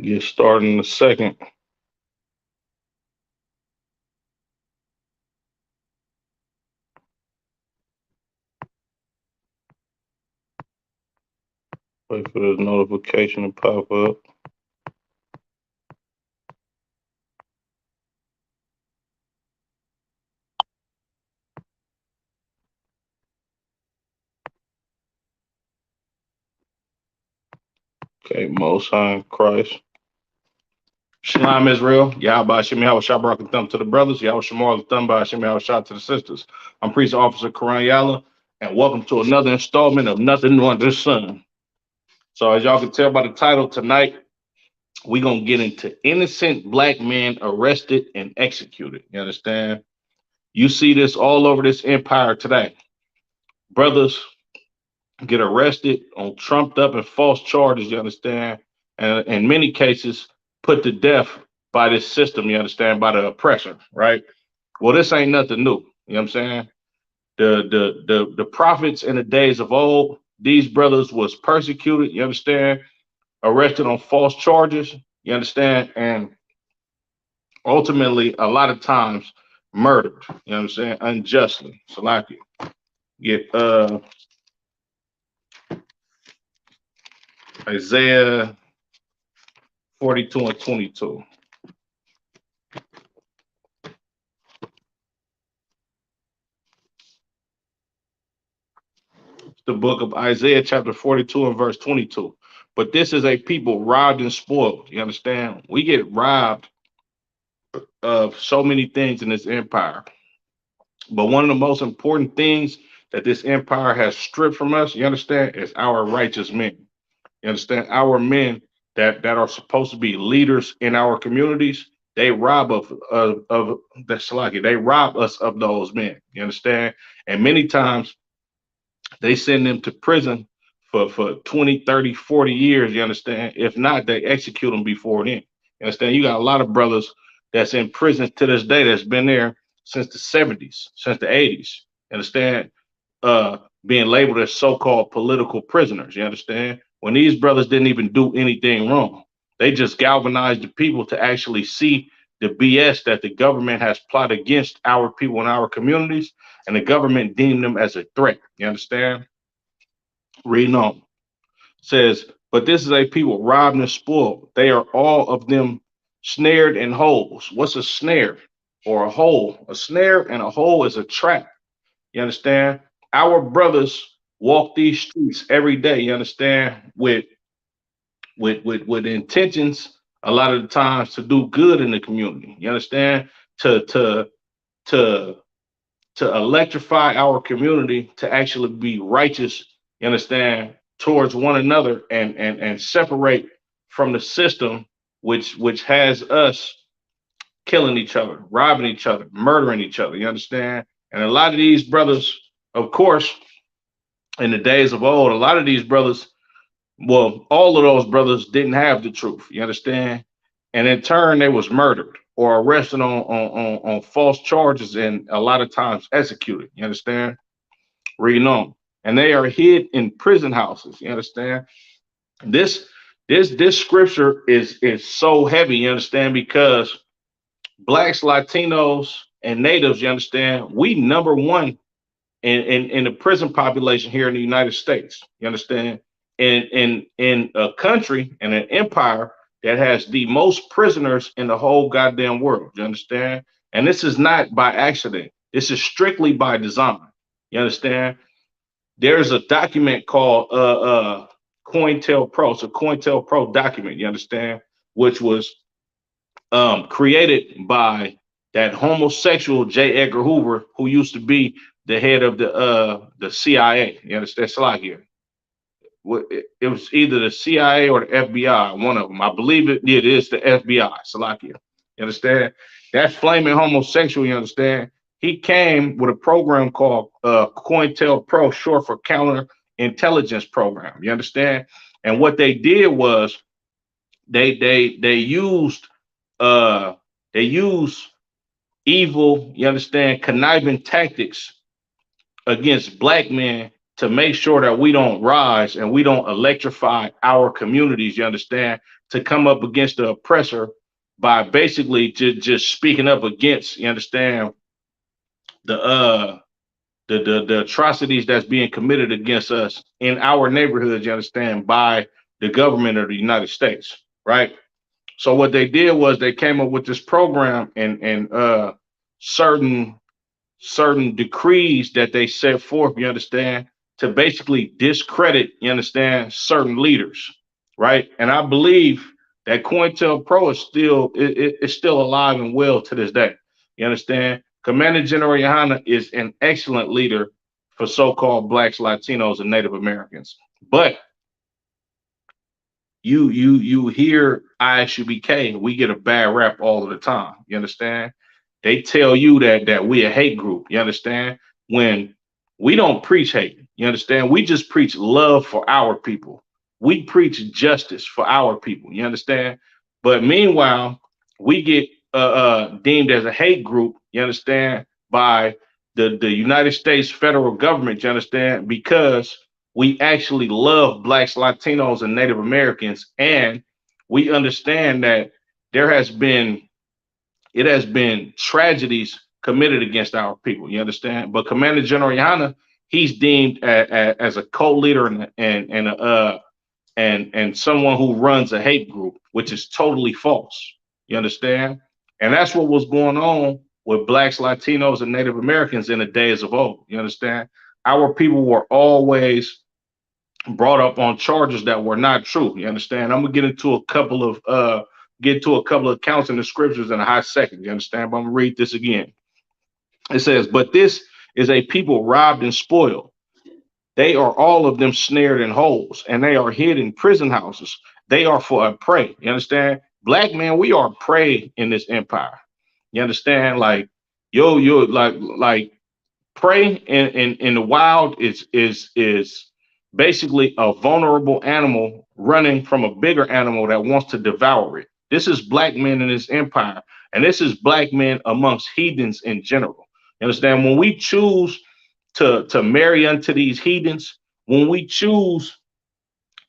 Get started in a second. Wait for this notification to pop up. Okay, Most High in Christ. Shalom Israel, Yahweh Hashem Yahweh Shabrak and Thumb to the brothers, Yahweh Shamar the Thumb by Hashem Yahweh Shah to the sisters. I'm Priest Officer Karan Yalla, and welcome to another installment of Nothing New Under the Sun. So as y'all can tell by the title tonight, we're gonna get into innocent black men arrested and executed. You understand? You see this all over this empire today. Brothers get arrested on trumped up and false charges, you understand? And in many cases, put to death by this system, you understand, by the oppressor, right? Well, this ain't nothing new. You know what I'm saying? The prophets in the days of old, these brothers was persecuted, you understand, arrested on false charges, you understand, and ultimately a lot of times murdered, you know what I'm saying, unjustly. So like get Isaiah 42 and 22. The book of Isaiah, chapter 42 and verse 22. But this is a people robbed and spoiled. You understand? We get robbed of so many things in this empire. But one of the most important things that this empire has stripped from us, you understand, is our righteous men. You understand? Our men that are supposed to be leaders in our communities, they rob of the Salaki. They rob us of those men. You understand? And many times they send them to prison for 20, 30, 40 years, you understand? If not, they execute them before then. You understand? You got a lot of brothers that's in prison to this day that's been there since the 70s, since the 80s. You understand? Being labeled as so-called political prisoners, you understand? When these brothers didn't even do anything wrong. They just galvanized the people to actually see the BS that the government has plotted against our people in our communities, and the government deemed them as a threat. You understand? Reading on. Says, but this is a people robbed and spoiled. They are all of them snared in holes. What's a snare or a hole? A snare and a hole is a trap. You understand? Our brothers walk these streets every day, you understand, with intentions a lot of the times to do good in the community. You understand? To to electrify our community to actually be righteous, you understand, towards one another and separate from the system which has us killing each other, robbing each other, murdering each other, you understand? And a lot of these brothers, of course, in the days of old, a lot of these brothers, well, all of those brothers didn't have the truth, you understand? And in turn, they was murdered or arrested on false charges and a lot of times executed, you understand? Reading on. And they are hid in prison houses, you understand? This this scripture is so heavy, you understand, because blacks, Latinos, and natives, you understand, we number one in the prison population here in the United States. You understand? In a country and an empire that has the most prisoners in the whole goddamn world. You understand? And this is not by accident. This is strictly by design. You understand? There's a document called COINTELPRO. It's a COINTELPRO document. You understand? Which was created by that homosexual J. Edgar Hoover, who used to be the head of the CIA. You understand? Slack here. it was either the CIA or the FBI, one of them. I believe it is the FBI, Salakia. You understand? That's flaming homosexual, you understand? He came with a program called COINTELPRO, short for Counter Intelligence Program. You understand? And what they did was they used uh they used evil, you understand, conniving tactics against black men to make sure that we don't rise and we don't electrify our communities, you understand, to come up against the oppressor by basically just speaking up against, you understand, the the atrocities that's being committed against us in our neighborhoods, you understand, by the government of the United States, right? So what they did was they came up with this program and certain decrees that they set forth, you understand, to basically discredit, you understand, certain leaders, right? And I believe that COINTELPRO is it's still alive and well to this day. You understand? Commander General Yohana is an excellent leader for so-called blacks, Latinos, and Native Americans. But you hear ISUBK, we get a bad rap all of the time. You understand? They tell you that we a hate group. You understand? When we don't preach hate. You understand? We just preach love for our people. We preach justice for our people. You understand? But meanwhile, we get deemed as a hate group. You understand? By the United States federal government. You understand? Because we actually love blacks, Latinos, and Native Americans, and we understand that there has been it has been tragedies committed against our people. You understand? But Commander General Yana, he's deemed as a co-leader and someone who runs a hate group, which is totally false. You understand? And that's what was going on with blacks, Latinos, and Native Americans in the days of old. You understand? Our people were always brought up on charges that were not true. You understand? I'm gonna get to a couple of accounts in the scriptures in a hot second. You understand? But I'm gonna read this again. It says, "But this is a people robbed and spoiled. They are all of them snared in holes, and they are hid in prison houses. They are for a prey." You understand? Black men, we are prey in this empire. You understand? Like, yo, like prey in the wild is basically a vulnerable animal running from a bigger animal that wants to devour it. This is black men in this empire, and this is black men amongst heathens in general. You understand? When we choose to marry unto these heathens, when we choose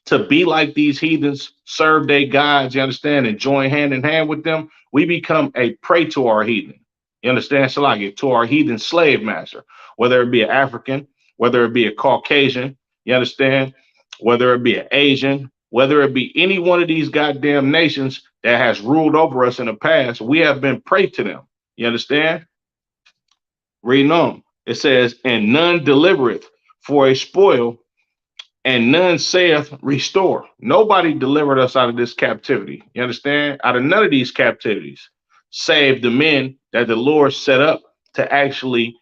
to be like these heathens, serve their gods, you understand, and join hand in hand with them, we become a prey to our heathen. You understand, Salaki, to our heathen slave master, whether it be an African, whether it be a Caucasian, you understand, whether it be an Asian, whether it be any one of these goddamn nations that has ruled over us in the past, we have been prey to them. You understand? Reading on, it says, "And none delivereth for a spoil, and none saith restore." Nobody delivered us out of this captivity. You understand? Out of none of these captivities, save the men that the Lord set up to actually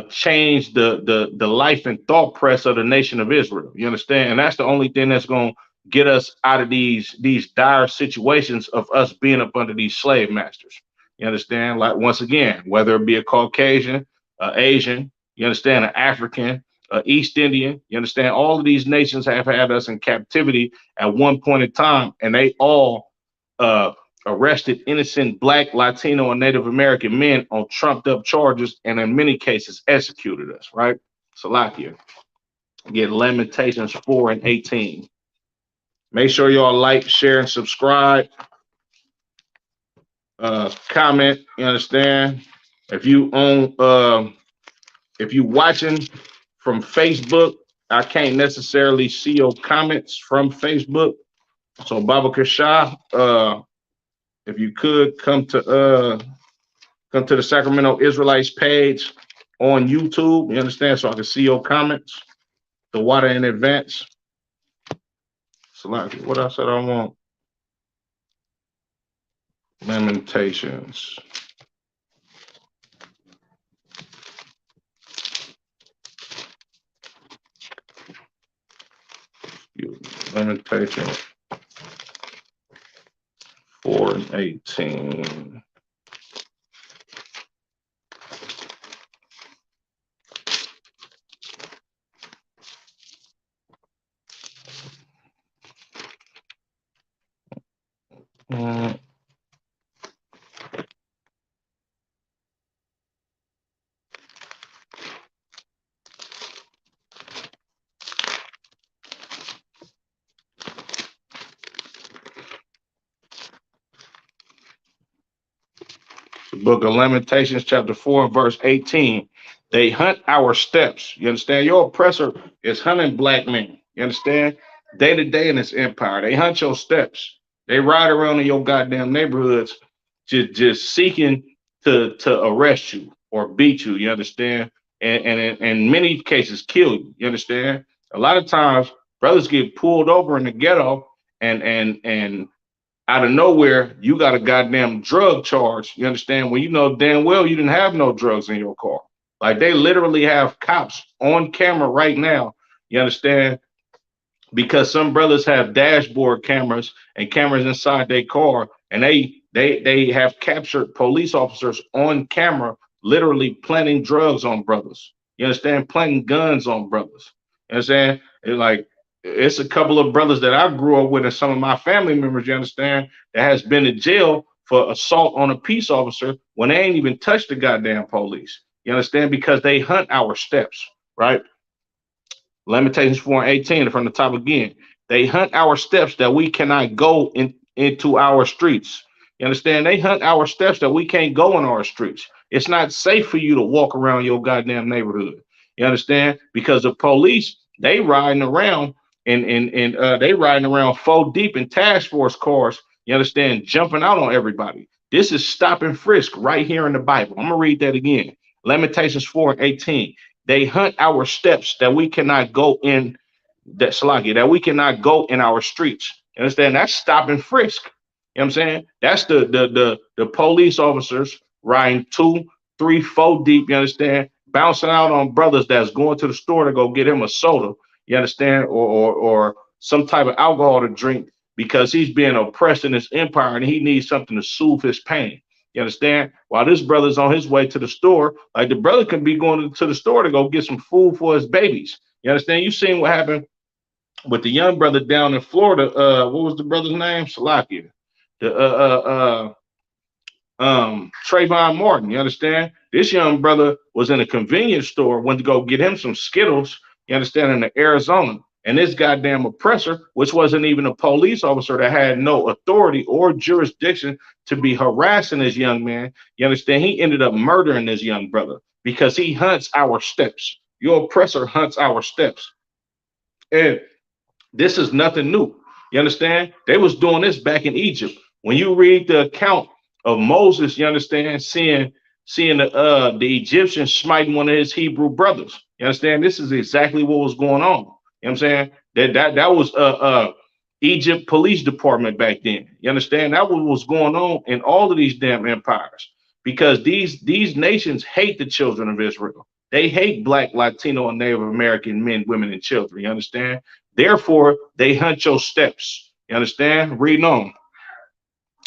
change the life and thought press of the nation of Israel. You understand? And that's the only thing that's going to get us out of these dire situations of us being up under these slave masters. You understand? Like, once again, whether it be a Caucasian, Asian, you understand, an African, East Indian. You understand? All of these nations have had us in captivity at one point in time, and they all uh, arrested innocent Black, Latino, and Native American men on trumped up charges, and in many cases executed us. Right? Salakia. Get Lamentations 4 and 18. Make sure y'all like, share, and subscribe. Comment. You understand? If you own if you watching from Facebook, I can't necessarily see your comments from Facebook. So Baba Kasha, if you could come to the Sacramento Israelites page on YouTube, you understand, so I can see your comments. The water in advance. So what I said I want. Lamentations. Lamentations 4:18. Mm, the book of Lamentations, chapter 4, and verse 18. They hunt our steps. You understand? Your oppressor is hunting black men. You understand? Day to day in this empire. They hunt your steps. They ride around in your goddamn neighborhoods just seeking to arrest you or beat you. You understand? And in many cases kill you. You understand? A lot of times brothers get pulled over in the ghetto and out of nowhere, you got a goddamn drug charge. You understand? When you know damn well you didn't have no drugs in your car. Like they literally have cops on camera right now. You understand? Because some brothers have dashboard cameras and cameras inside their car, and they have captured police officers on camera, literally planting drugs on brothers. You understand? Planting guns on brothers. You understand? It's a couple of brothers that I grew up with, and some of my family members. You understand? That has been in jail for assault on a peace officer when they ain't even touched the goddamn police. You understand? Because they hunt our steps, right? Lamentations 4:18 from the top again. They hunt our steps that we cannot go into our streets. You understand? They hunt our steps that we can't go in our streets. It's not safe for you to walk around your goddamn neighborhood. You understand? Because the police, they riding around and they riding around four deep in task force cars. You understand? Jumping out on everybody. This is stop and frisk right here in the Bible. I'm gonna read that again. Lamentations 4:18. They hunt our steps that we cannot go in that Salaki, that we cannot go in our streets. You understand? That's stop and frisk. You know what I'm saying? That's the police officers riding two, three, four deep, you understand, bouncing out on brothers that's going to the store to go get him a soda, you understand, or some type of alcohol to drink because he's being oppressed in this empire and he needs something to soothe his pain. You understand? While this brother's on his way to the store, like the brother can be going to the store to go get some food for his babies. You understand? You seen what happened with the young brother down in Florida. What was the brother's name? Salakia. The Trayvon Martin. You understand? This young brother was in a convenience store, went to go get him some Skittles. You understand? In the Arizona. And this goddamn oppressor, which wasn't even a police officer that had no authority or jurisdiction to be harassing this young man, you understand? He ended up murdering this young brother because he hunts our steps. Your oppressor hunts our steps. And this is nothing new. You understand? They was doing this back in Egypt. When you read the account of Moses, you understand, seeing the Egyptians smiting one of his Hebrew brothers. You understand? This is exactly what was going on. You know what I'm saying? That was Egypt police department back then. You understand? That was going on in all of these damn empires because these nations hate the children of Israel. They hate black, Latino, and Native American men, women, and children. You understand? Therefore, they hunt your steps. You understand? Reading on.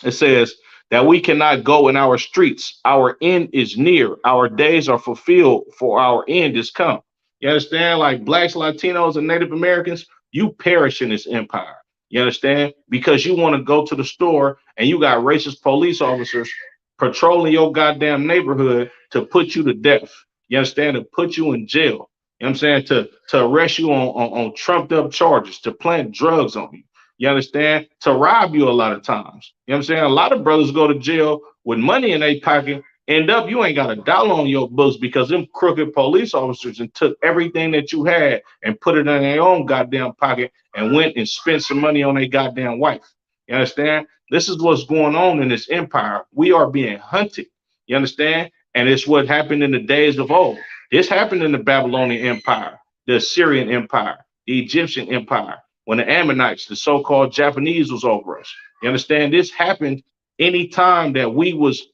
It says that we cannot go in our streets. Our end is near. Our days are fulfilled, for our end is come. You understand? Like blacks, Latinos, and Native Americans, you perish in this empire. You understand? Because you want to go to the store and you got racist police officers patrolling your goddamn neighborhood to put you to death. You understand? To put you in jail. You know what I'm saying? To arrest you on trumped up charges, to plant drugs on you. You understand? To rob you a lot of times. You know what I'm saying? A lot of brothers go to jail with money in their pocket, end up you ain't got a dollar on your books because them crooked police officers and took everything that you had and put it in their own goddamn pocket and went and spent some money on their goddamn wife. You understand? This is what's going on in this empire. We are being hunted. You understand? And it's what happened in the days of old. This happened in the Babylonian Empire, the Assyrian Empire, the Egyptian Empire, when the Ammonites, the so-called Japanese, was over us. You understand? This happened anytime that we was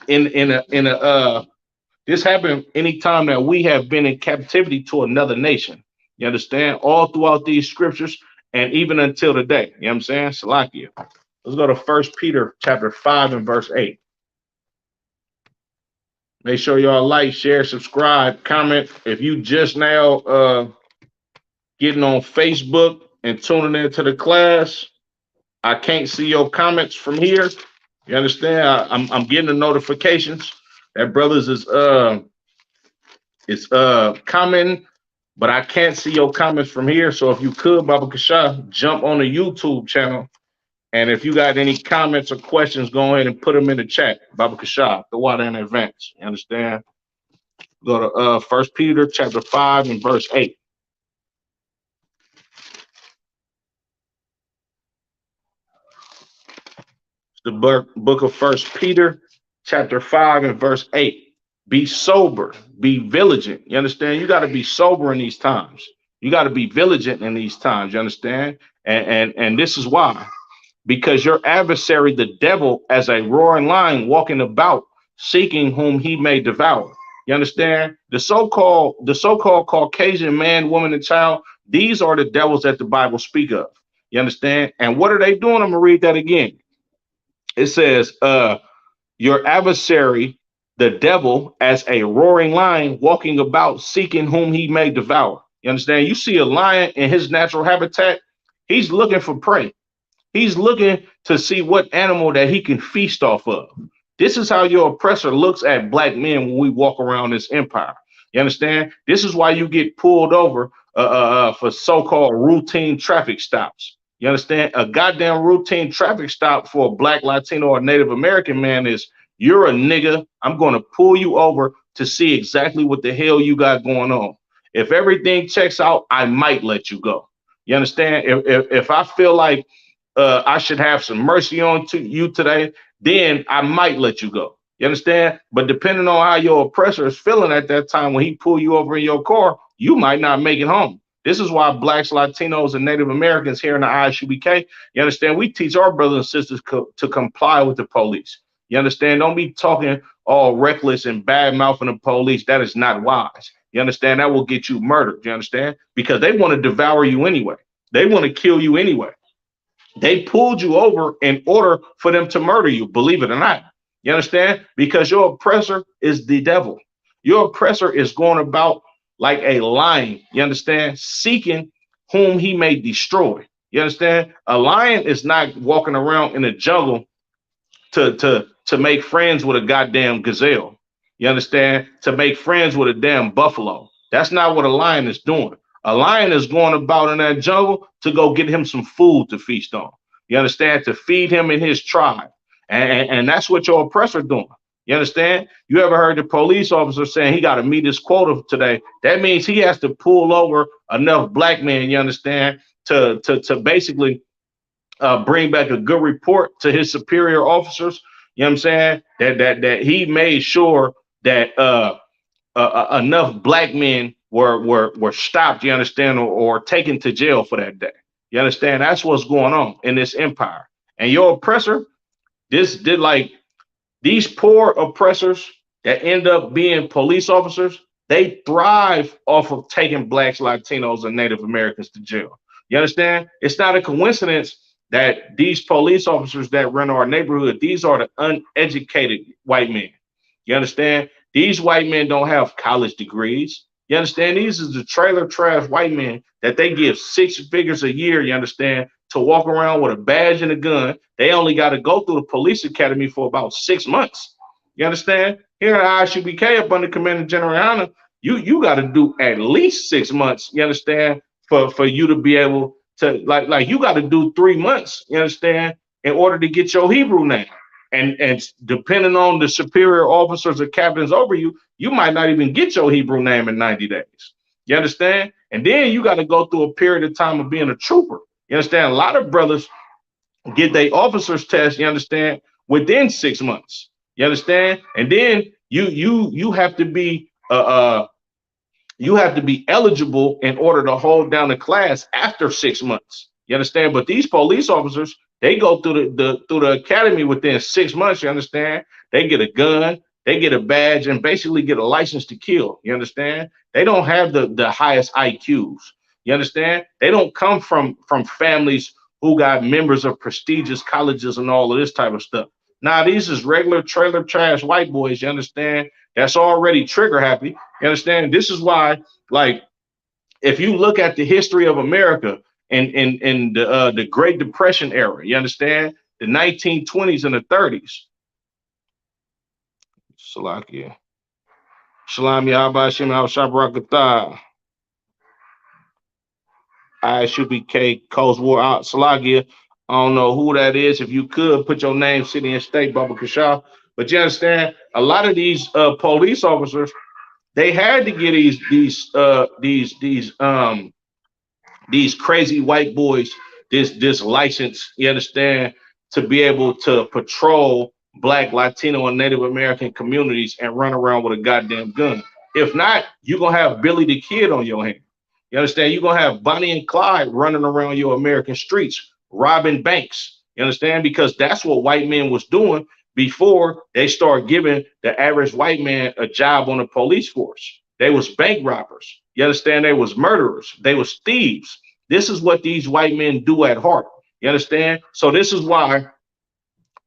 this happened anytime that we have been in captivity to another nation. You understand? All throughout these scriptures, and even until today. You know what I'm saying? Salakia. Let's go to First Peter chapter 5 and verse 8. Make sure y'all like, share, subscribe, comment. If you just now getting on Facebook and tuning into the class, I can't see your comments from here. You understand? I'm getting the notifications that brothers is commenting, but I can't see your comments from here. So if you could, Baba Kasha, jump on the YouTube channel. And if you got any comments or questions, go ahead and put them in the chat. Baba Kasha, the water in advance. You understand? Go to First Peter chapter 5 and verse 8. The book of First Peter chapter 5 and verse 8. Be sober, be vigilant. You understand? You got to be sober in these times. You got to be vigilant in these times. You understand? And this is why. Because your adversary, the devil, as a roaring lion walking about, seeking whom he may devour. You understand? The so-called Caucasian man, woman, and child, these are the devils that the Bible speak of. You understand? And what are they doing? I'm gonna read that again. It says, your adversary, the devil, as a roaring lion walking about, seeking whom he may devour. You understand? You see a lion in his natural habitat, he's looking for prey. He's looking to see what animal that he can feast off of. This is how your oppressor looks at black men when we walk around this empire. You understand? This is why you get pulled over for so-called routine traffic stops. You understand? A goddamn routine traffic stop for a black, Latino, or Native American man is, you're a nigga. I'm going to pull you over to see exactly what the hell you got going on. If everything checks out, I might let you go. You understand? If I feel like I should have some mercy on you today, then I might let you go. You understand? But depending on how your oppressor is feeling at that time, when he pull you over in your car, you might not make it home. This is why blacks, Latinos, and Native Americans here in the ISUBK, you understand, we teach our brothers and sisters to comply with the police. You understand? Don't be talking all reckless and bad mouthing the police. That is not wise. You understand? That will get you murdered. You understand? Because they want to devour you anyway. They want to kill you anyway. They pulled you over in order for them to murder you, believe it or not. You understand? Because your oppressor is the devil. Your oppressor is going about like a lion, you understand, seeking whom he may destroy. You understand? A lion is not walking around in the jungle to make friends with a goddamn gazelle. You understand? To make friends with a damn buffalo. That's not what a lion is doing. A lion is going about in that jungle to go get him some food to feast on. You understand? To feed him and his tribe. And that's what your oppressor doing. You understand? You ever heard the police officer saying he got to meet his quota today? That means he has to pull over enough black men, you understand, to basically bring back a good report to his superior officers. You know what I'm saying? That he made sure that enough black men were stopped, you understand, or taken to jail for that day. You understand? That's what's going on in this empire. And your oppressor, these poor oppressors that end up being police officers, they thrive off of taking blacks, Latinos, and Native Americans to jail. You understand? It's not a coincidence that these police officers that run our neighborhood, these are the uneducated white men. You understand? These white men don't have college degrees. You understand? These is the trailer trash white men that they give 6 figures a year, you understand, to walk around with a badge and a gun. They only got to go through the police academy for about 6 months. You understand? Here at ISUBK up under Commander General Hanna, you got to do at least 6 months, you understand, for you to be able to, like you got to do 3 months, you understand, in order to get your Hebrew name. And depending on the superior officers or captains over you, you might not even get your Hebrew name in 90 days. You understand? And then you got to go through a period of time of being a trooper. You understand? A lot of brothers get their officer's test, you understand, within 6 months. You understand? And then you have to be eligible in order to hold down the class after 6 months. You understand? But these police officers, they go through the academy within 6 months. You understand? They get a gun, they get a badge, and basically get a license to kill. You understand? They don't have the highest IQs. You understand? They don't come from families who got members of prestigious colleges and all of this type of stuff. Now, these is regular trailer trash white boys, you understand? That's already trigger happy. You understand? This is why, like, if you look at the history of America in the Great Depression era, you understand? The 1920s and the 30s. Salakia. Shalom Yahba Shem Al Shabrakatah. I should be K Coast War out Salakia. I don't know who that is. If you could put your name, city, and state, Baba Kashaw. But you understand, a lot of these police officers, they had to get these crazy white boys this license, you understand, to be able to patrol Black, Latino, and Native American communities and run around with a goddamn gun. If not, you're gonna have Billy the Kid on your hand. You understand? You're gonna have Bonnie and Clyde running around your American streets, robbing banks. You understand? Because that's what white men was doing before they start giving the average white man a job on the police force. They was bank robbers. You understand? They was murderers. They was thieves. This is what these white men do at heart. You understand? So this is why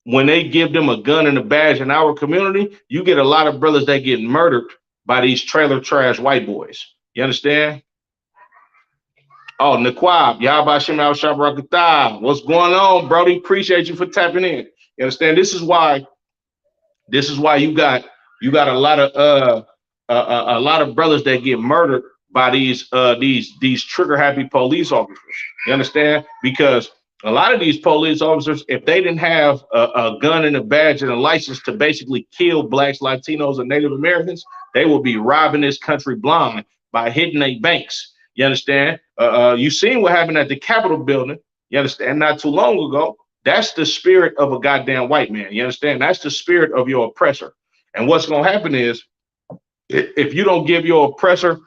when they give them a gun and a badge in our community, you get a lot of brothers that get murdered by these trailer trash white boys. You understand? Oh, Naquab, Yahbashim Al Shabrakatah. What's going on, Brody? Appreciate you for tapping in. You understand? This is why you got a lot of brothers that get murdered by these trigger happy police officers. You understand? Because a lot of these police officers, if they didn't have a gun and a badge and a license to basically kill Blacks, Latinos, and Native Americans, they will be robbing this country blind by hitting their banks. You understand? You seen what happened at the Capitol building. You understand? Not too long ago. That's the spirit of a goddamn white man. You understand? That's the spirit of your oppressor. And what's going to happen is, if you don't give your oppressor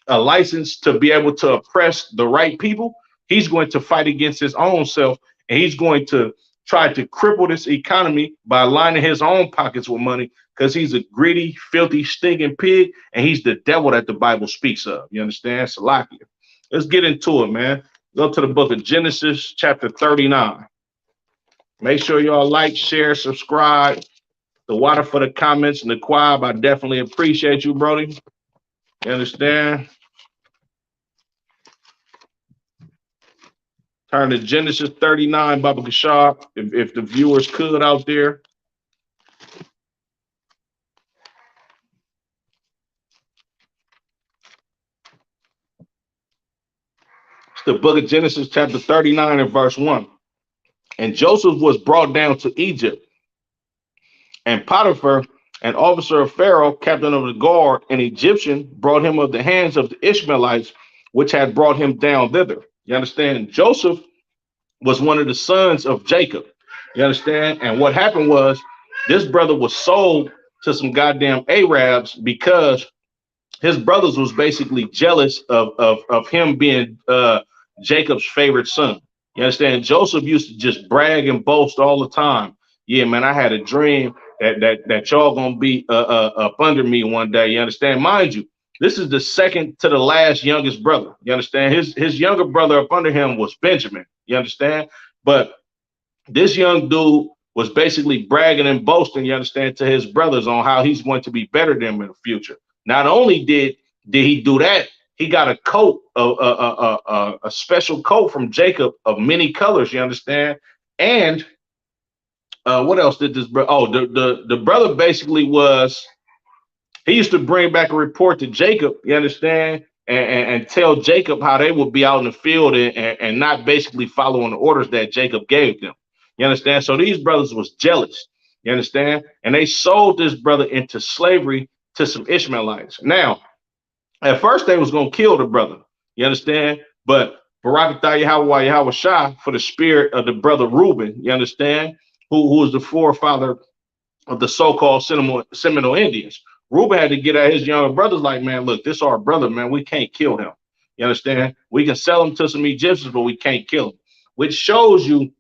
a license to be able to oppress the right people, he's going to fight against his own self, and he's going to try to cripple this economy by lining his own pockets with money, because he's a greedy, filthy, stinking pig, and he's the devil that the Bible speaks of. You understand? Salakia. Let's get into it, man. Go to the book of Genesis, chapter 39. Make sure y'all like, share, subscribe. The water for the comments and the quab. I definitely appreciate you, Brody. You understand? Turn to Genesis 39, Baba Kashab, if the viewers could out there. It's the book of Genesis, chapter 39 and verse 1. And Joseph was brought down to Egypt, and Potiphar, an officer of Pharaoh, captain of the guard, an Egyptian, brought him of the hands of the Ishmaelites, which had brought him down thither. You understand? Joseph was one of the sons of Jacob. You understand? And what happened was, this brother was sold to some goddamn Arabs because his brothers was basically jealous of him being Jacob's favorite son. You understand? Joseph used to just brag and boast all the time. Yeah, man, I had a dream that y'all gonna be up under me one day. You understand? Mind you, this is the second to the last youngest brother. You understand? His younger brother up under him was Benjamin. You understand? But this young dude was basically bragging and boasting, you understand, to his brothers on how he's going to be better than them in the future. Not only did he do that, he got a coat, a special coat from Jacob of many colors, you understand? And what else did this brother? Oh, the brother basically he used to bring back a report to Jacob, you understand? And tell Jacob how they would be out in the field and not basically following the orders that Jacob gave them. You understand? So these brothers was jealous, you understand? And they sold this brother into slavery to some Ishmaelites. Now, at first they was going to kill the brother, you understand? But Barakatah Yahweh Shah, for the spirit of the brother Reuben, you understand? Who was the forefather of the so-called Seminole Indians. Reuben had to get at his younger brothers like, man, look, this is our brother, man. We can't kill him. You understand? We can sell him to some Egyptians, but we can't kill him. Which shows you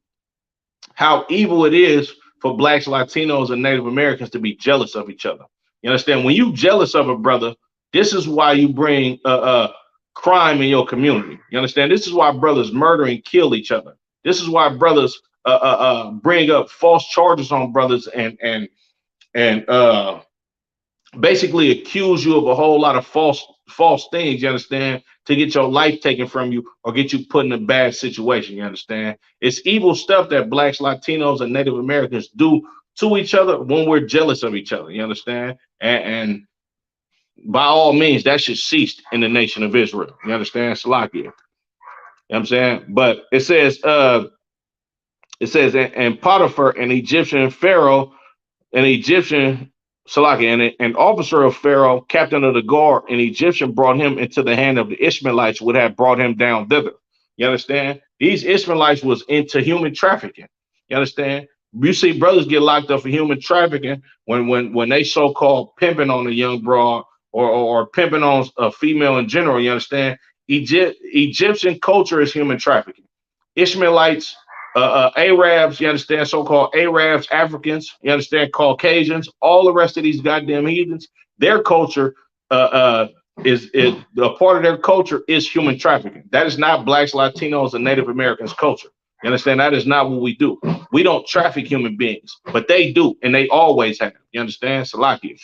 how evil it is for Blacks, Latinos, and Native Americans to be jealous of each other. You understand? When you jealous of a brother, this is why you bring crime in your community. You understand? This is why brothers murder and kill each other. This is why brothers bring up false charges on brothers and basically accuse you of a whole lot of false things. You understand? To get your life taken from you or get you put in a bad situation. You understand? It's evil stuff that blacks, Latinos, and Native Americans do to each other when we're jealous of each other. You understand? And by all means, that should cease in the nation of Israel. You understand? Salakia. You know what I'm saying? But it says, and Potiphar, an Egyptian Pharaoh, an Egyptian Salaki, and an officer of Pharaoh, captain of the guard, an Egyptian, brought him into the hand of the Ishmaelites, would have brought him down thither. You understand? These Ishmaelites was into human trafficking. You understand? You see brothers get locked up for human trafficking when they so-called pimping on a young broad or pimping on a female in general. You understand? Egyptian culture is human trafficking. Ishmaelites, Arabs, you understand, so-called Arabs, Africans, you understand, Caucasians, all the rest of these goddamn heathens, their culture is a part of their culture is human trafficking. That is not blacks, Latinos, and Native Americans' culture. You understand? That is not what we do. We don't traffic human beings, but they do, and they always have. You understand? Salakia.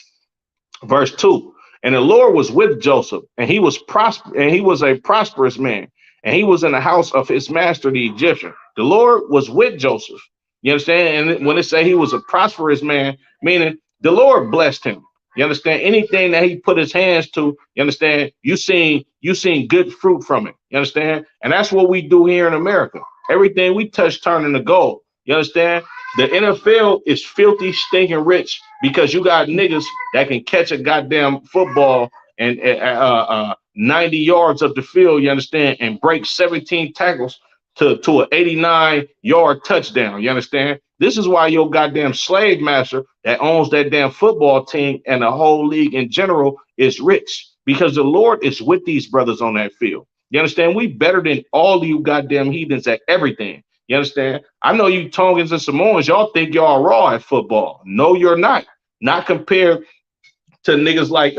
Verse 2. And the Lord was with Joseph, and he was a prosperous man, and he was in the house of his master, the Egyptian. The Lord was with Joseph. You understand? And when it say he was a prosperous man, meaning the Lord blessed him. You understand? Anything that he put his hands to, you understand? You seen good fruit from it. You understand? And that's what we do here in America. Everything we touch turn into gold. You understand? The NFL is filthy, stinking rich because you got niggas that can catch a goddamn football and 90 yards up the field, you understand, and break 17 tackles to an 89-yard touchdown. You understand? This is why your goddamn slave master that owns that damn football team and the whole league in general is rich, because the Lord is with these brothers on that field. You understand? We better than all you goddamn heathens at everything. You understand? I know you Tongans and Samoans, y'all think y'all raw at football. No, you're not. Not compared to niggas like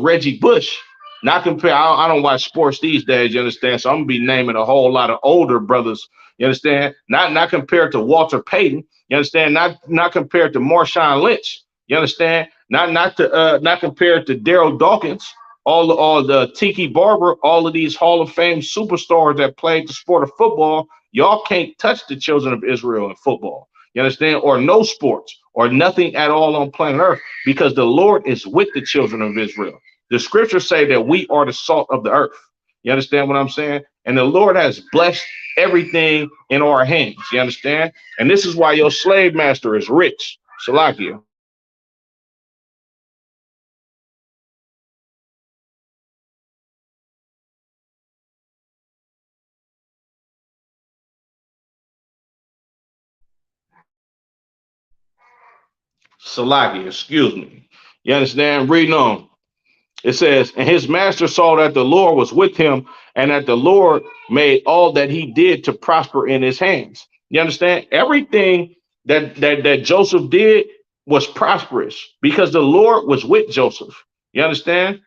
Reggie Bush. Not compare. I don't watch sports these days. You understand? So I'm gonna be naming a whole lot of older brothers. You understand? Not compared to Walter Payton. You understand? Not compared to Marshawn Lynch. You understand? Not compared to Daryl Dawkins. All the Tiki Barber. All of these Hall of Fame superstars that played the sport of football. Y'all can't touch the children of Israel in football. You understand? Or no sports or nothing at all on planet Earth, because the Lord is with the children of Israel. The scriptures say that we are the salt of the earth. You understand what I'm saying? And the Lord has blessed everything in our hands. You understand? And this is why your slave master is rich. Salakia. Salakia, excuse me. You understand? Reading on. It says, and his master saw that the Lord was with him, and that the Lord made all that he did to prosper in his hands. You understand? Everything that Joseph did was prosperous because the Lord was with Joseph. You understand?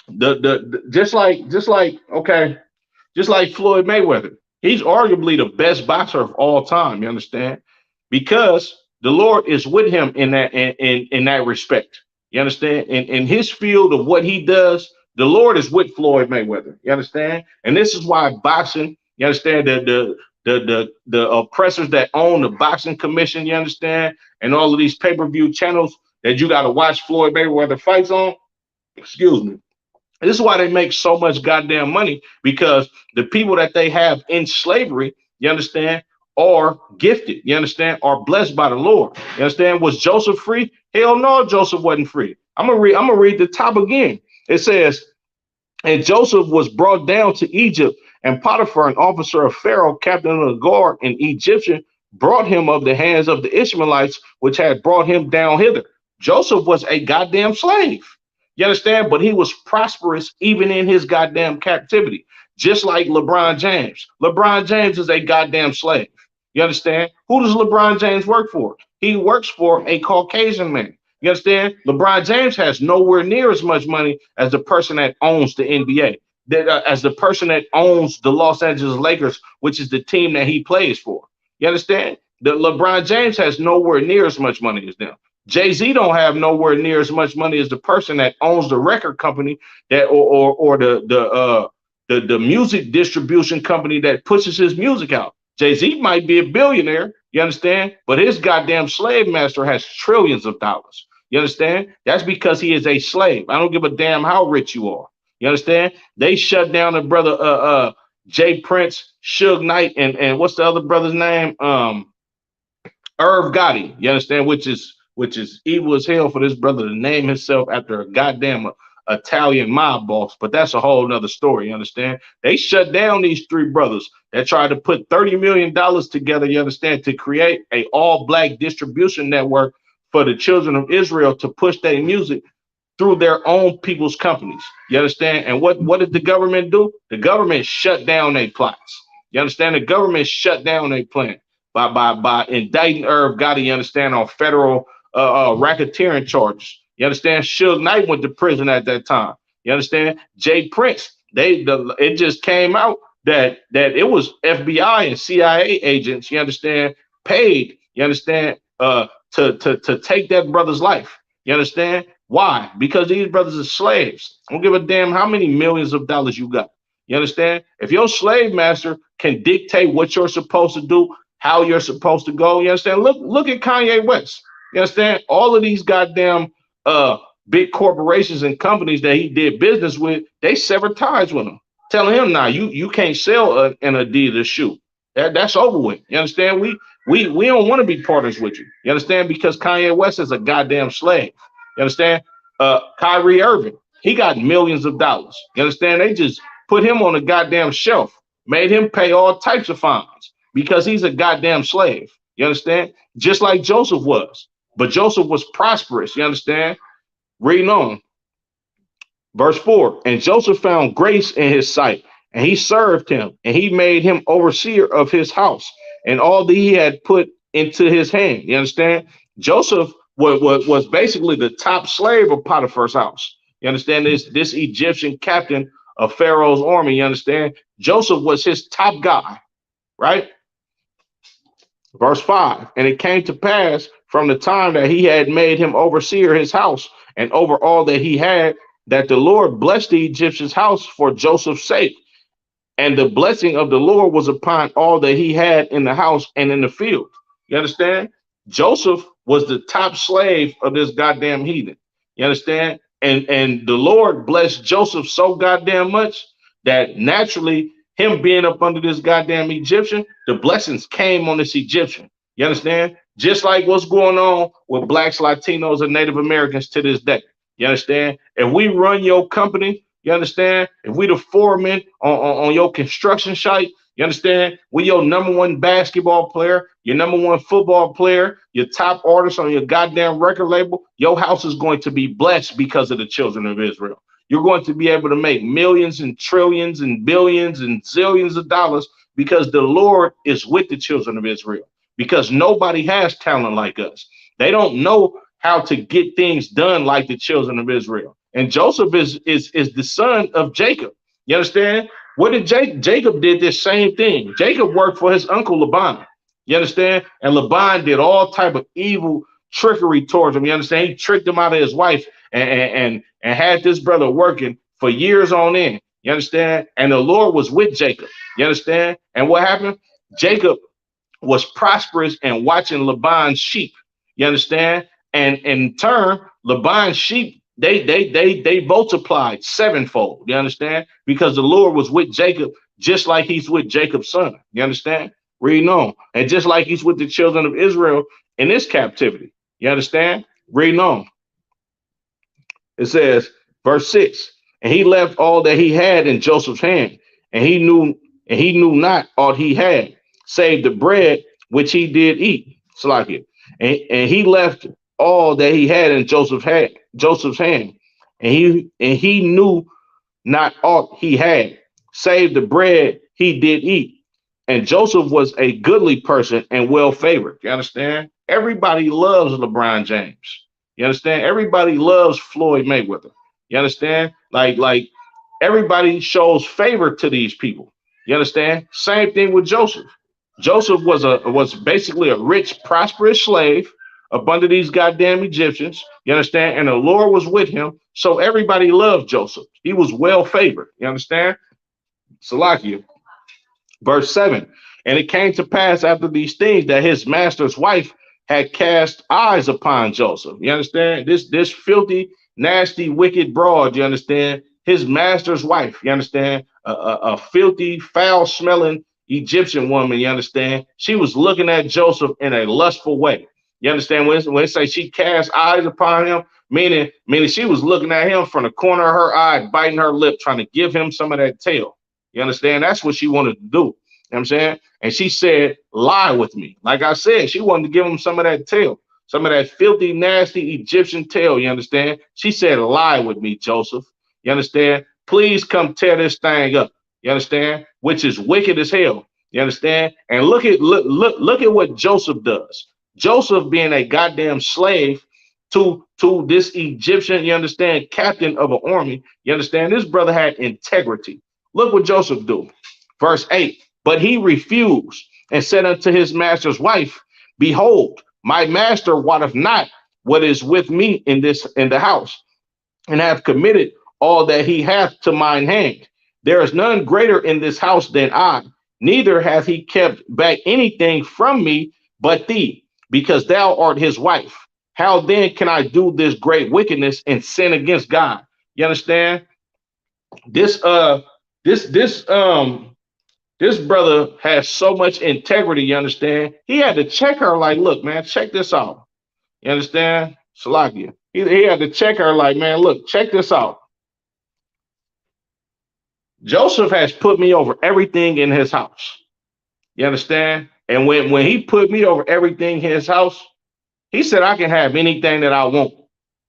The just like Floyd Mayweather. He's arguably the best boxer of all time. You understand? Because the Lord is with him in that respect. You understand? In his field of what he does, the Lord is with Floyd Mayweather. You understand? And this is why boxing, you understand, the oppressors that own the boxing commission, you understand, and all of these pay-per-view channels that you got to watch Floyd Mayweather fights on, excuse me. This is why they make so much goddamn money, because the people that they have in slavery, you understand, are gifted, you understand, are blessed by the Lord. You understand? Was Joseph free? Hell no, Joseph wasn't free. I'm gonna read the top again. It says, and Joseph was brought down to Egypt, and Potiphar, an officer of Pharaoh, captain of the guard, an Egyptian, brought him of the hands of the Ishmaelites, which had brought him down hither. Joseph was a goddamn slave. You understand? But he was prosperous even in his goddamn captivity, just like LeBron James. LeBron James is a goddamn slave. You understand? Who does LeBron James work for? He works for a Caucasian man. You understand? LeBron James has nowhere near as much money as the person that owns the NBA. that as the person that owns the Los Angeles Lakers, which is the team that he plays for. You understand? The LeBron James has nowhere near as much money as them. Jay-Z don't have nowhere near as much money as the person that owns the record company that or the music distribution company that pushes his music out. Jay-Z might be a billionaire, you understand? But his goddamn slave master has trillions of dollars. You understand? That's because he is a slave. I don't give a damn how rich you are. You understand? They shut down the brother Jay Prince, Suge Knight, and what's the other brother's name? Irv Gotti. You understand? Which is evil as hell for this brother to name himself after a goddamn Italian mob boss. But that's a whole nother story. You understand? They shut down these three brothers that tried to put $30 million together. You understand? To create a all black distribution network for the children of Israel to push their music through their own people's companies. You understand? And what did the government do? The government shut down their plots. You understand? The government shut down their plan by indicting Irv Gotti, you understand, on federal racketeering charges. You understand? Suge Knight went to prison at that time. You understand? Jay Prince, it just came out that it was FBI and CIA agents, you understand, paid, you understand, to take that brother's life. You understand? Why? Because these brothers are slaves. I don't give a damn how many millions of dollars you got. You understand? If your slave master can dictate what you're supposed to do, how you're supposed to go, you understand? Look at Kanye West. You understand? All of these goddamn big corporations and companies that he did business with, they severed ties with him, telling him now you can't sell an Adidas shoe. That's over with. You understand? We don't want to be partners with you. You understand? Because Kanye West is a goddamn slave. You understand? Kyrie Irving, he got millions of dollars. You understand? They just put him on a goddamn shelf, made him pay all types of fines because he's a goddamn slave. You understand? Just like Joseph was. But Joseph was prosperous. You understand? Reading on. Verse 4. And Joseph found grace in his sight, and he served him, and he made him overseer of his house and all that he had put into his hand. You understand? Joseph was basically the top slave of Potiphar's house. You understand? This Egyptian captain of Pharaoh's army, you understand? Joseph was his top guy, right? Verse 5. And it came to pass from the time that he had made him overseer his house and over all that he had, that the Lord blessed the Egyptian's house for Joseph's sake. And the blessing of the Lord was upon all that he had in the house and in the field. You understand? Joseph was the top slave of this goddamn heathen. You understand? And the Lord blessed Joseph so goddamn much that naturally him being up under this goddamn Egyptian, the blessings came on this Egyptian. You understand? Just like what's going on with blacks, Latinos, and Native Americans to this day. You understand? If we run your company, you understand? If we the foreman on your construction site, you understand? We your number one basketball player, your number one football player, your top artist on your goddamn record label, your house is going to be blessed because of the children of Israel. You're going to be able to make millions and trillions and billions and zillions of dollars because the Lord is with the children of Israel. Because nobody has talent like us. They don't know how to get things done like the children of Israel. And Joseph is the son of Jacob. You understand? What did Jacob did this same thing. Jacob worked for his uncle Laban. You understand? And Laban did all type of evil trickery towards him. You understand? He tricked him out of his wife and had this brother working for years on end. You understand? And the Lord was with Jacob. You understand? And what happened? Jacob was prosperous and watching Laban's sheep. You understand? And in turn, Laban's sheep, they multiplied sevenfold. You understand? Because the Lord was with Jacob, just like he's with Jacob's son. You understand? Reading on. And just like he's with the children of Israel in this captivity. You understand? Reading on. It says, verse 6, and he left all that he had in Joseph's hand, and he knew not aught he had, save the bread which he did eat. Slack it. And he left all that he had in Joseph's hand, and he knew not aught he had, save the bread he did eat. And Joseph was a goodly person and well favored. You understand? Everybody loves LeBron James. You understand? Everybody loves Floyd Mayweather. You understand? Like everybody shows favor to these people. You understand? Same thing with Joseph. Joseph was basically a rich, prosperous slave up under these goddamn Egyptians. You understand? And the Lord was with him, so everybody loved Joseph. He was well favored. You understand? Salakia. Verse 7. And it came to pass after these things that his master's wife had cast eyes upon Joseph. You understand? This filthy, nasty, wicked broad, you understand? His master's wife, you understand? A filthy, foul smelling Egyptian woman, you understand? She was looking at Joseph in a lustful way. You understand? When it say she cast eyes upon him, meaning she was looking at him from the corner of her eye, biting her lip, trying to give him some of that tail. You understand? That's what she wanted to do. You know what I'm saying? And she said, lie with me. Like I said, she wanted to give him some of that tail, some of that filthy, nasty Egyptian tail. You understand? She said, lie with me, Joseph. You understand? Please come tear this thing up. You understand? Which is wicked as hell. You understand? And look at what Joseph does. Joseph being a goddamn slave to this Egyptian, you understand, captain of an army. You understand? This brother had integrity. Look what Joseph do. Verse 8. But he refused and said unto his master's wife, behold, my master wotteth not what is with me in the house, and hath committed all that he hath to mine hand. There is none greater in this house than I, neither hath he kept back anything from me but thee, because thou art his wife. How then can I do this great wickedness and sin against God? You understand? This this brother has so much integrity, you understand? He had to check her like, look, man, check this out. You understand? Salakia. He had to check her like, man, look, check this out. Joseph has put me over everything in his house. You understand? And when he put me over everything in his house, he said I can have anything that I want.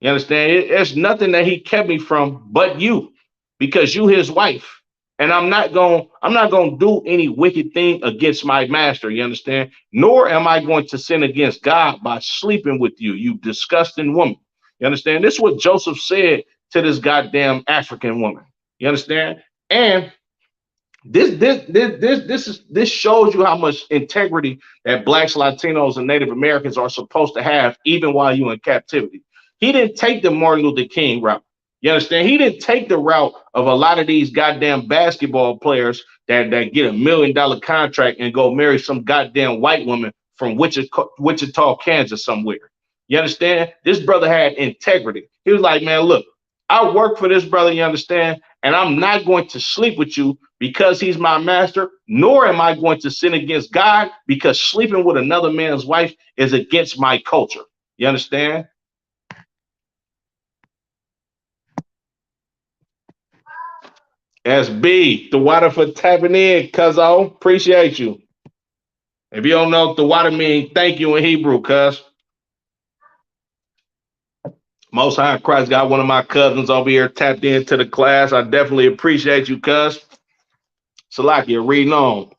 You understand? There's nothing that he kept me from but you, because you his wife. And I'm not gonna do any wicked thing against my master. You understand? Nor am I going to sin against God by sleeping with you, you disgusting woman. You understand? This is what Joseph said to this goddamn African woman. You understand? And this shows you how much integrity that blacks, Latinos, and Native Americans are supposed to have, even while you're in captivity. He didn't take the Martin Luther King route. You understand? He didn't take the route of a lot of these goddamn basketball players that get $1 million contract and go marry some goddamn white woman from Wichita, Kansas somewhere. You understand? This brother had integrity. He was like, man, look, I work for this brother, you understand? And I'm not going to sleep with you because he's my master, nor am I going to sin against God because sleeping with another man's wife is against my culture. You understand? SB, the water for tapping in, cuzzo. Appreciate you. If you don't know what the water means, thank you in Hebrew, cuz. Most High Christ got one of my cousins over here tapped into the class. I definitely appreciate you, cuz. Salakia, reading on.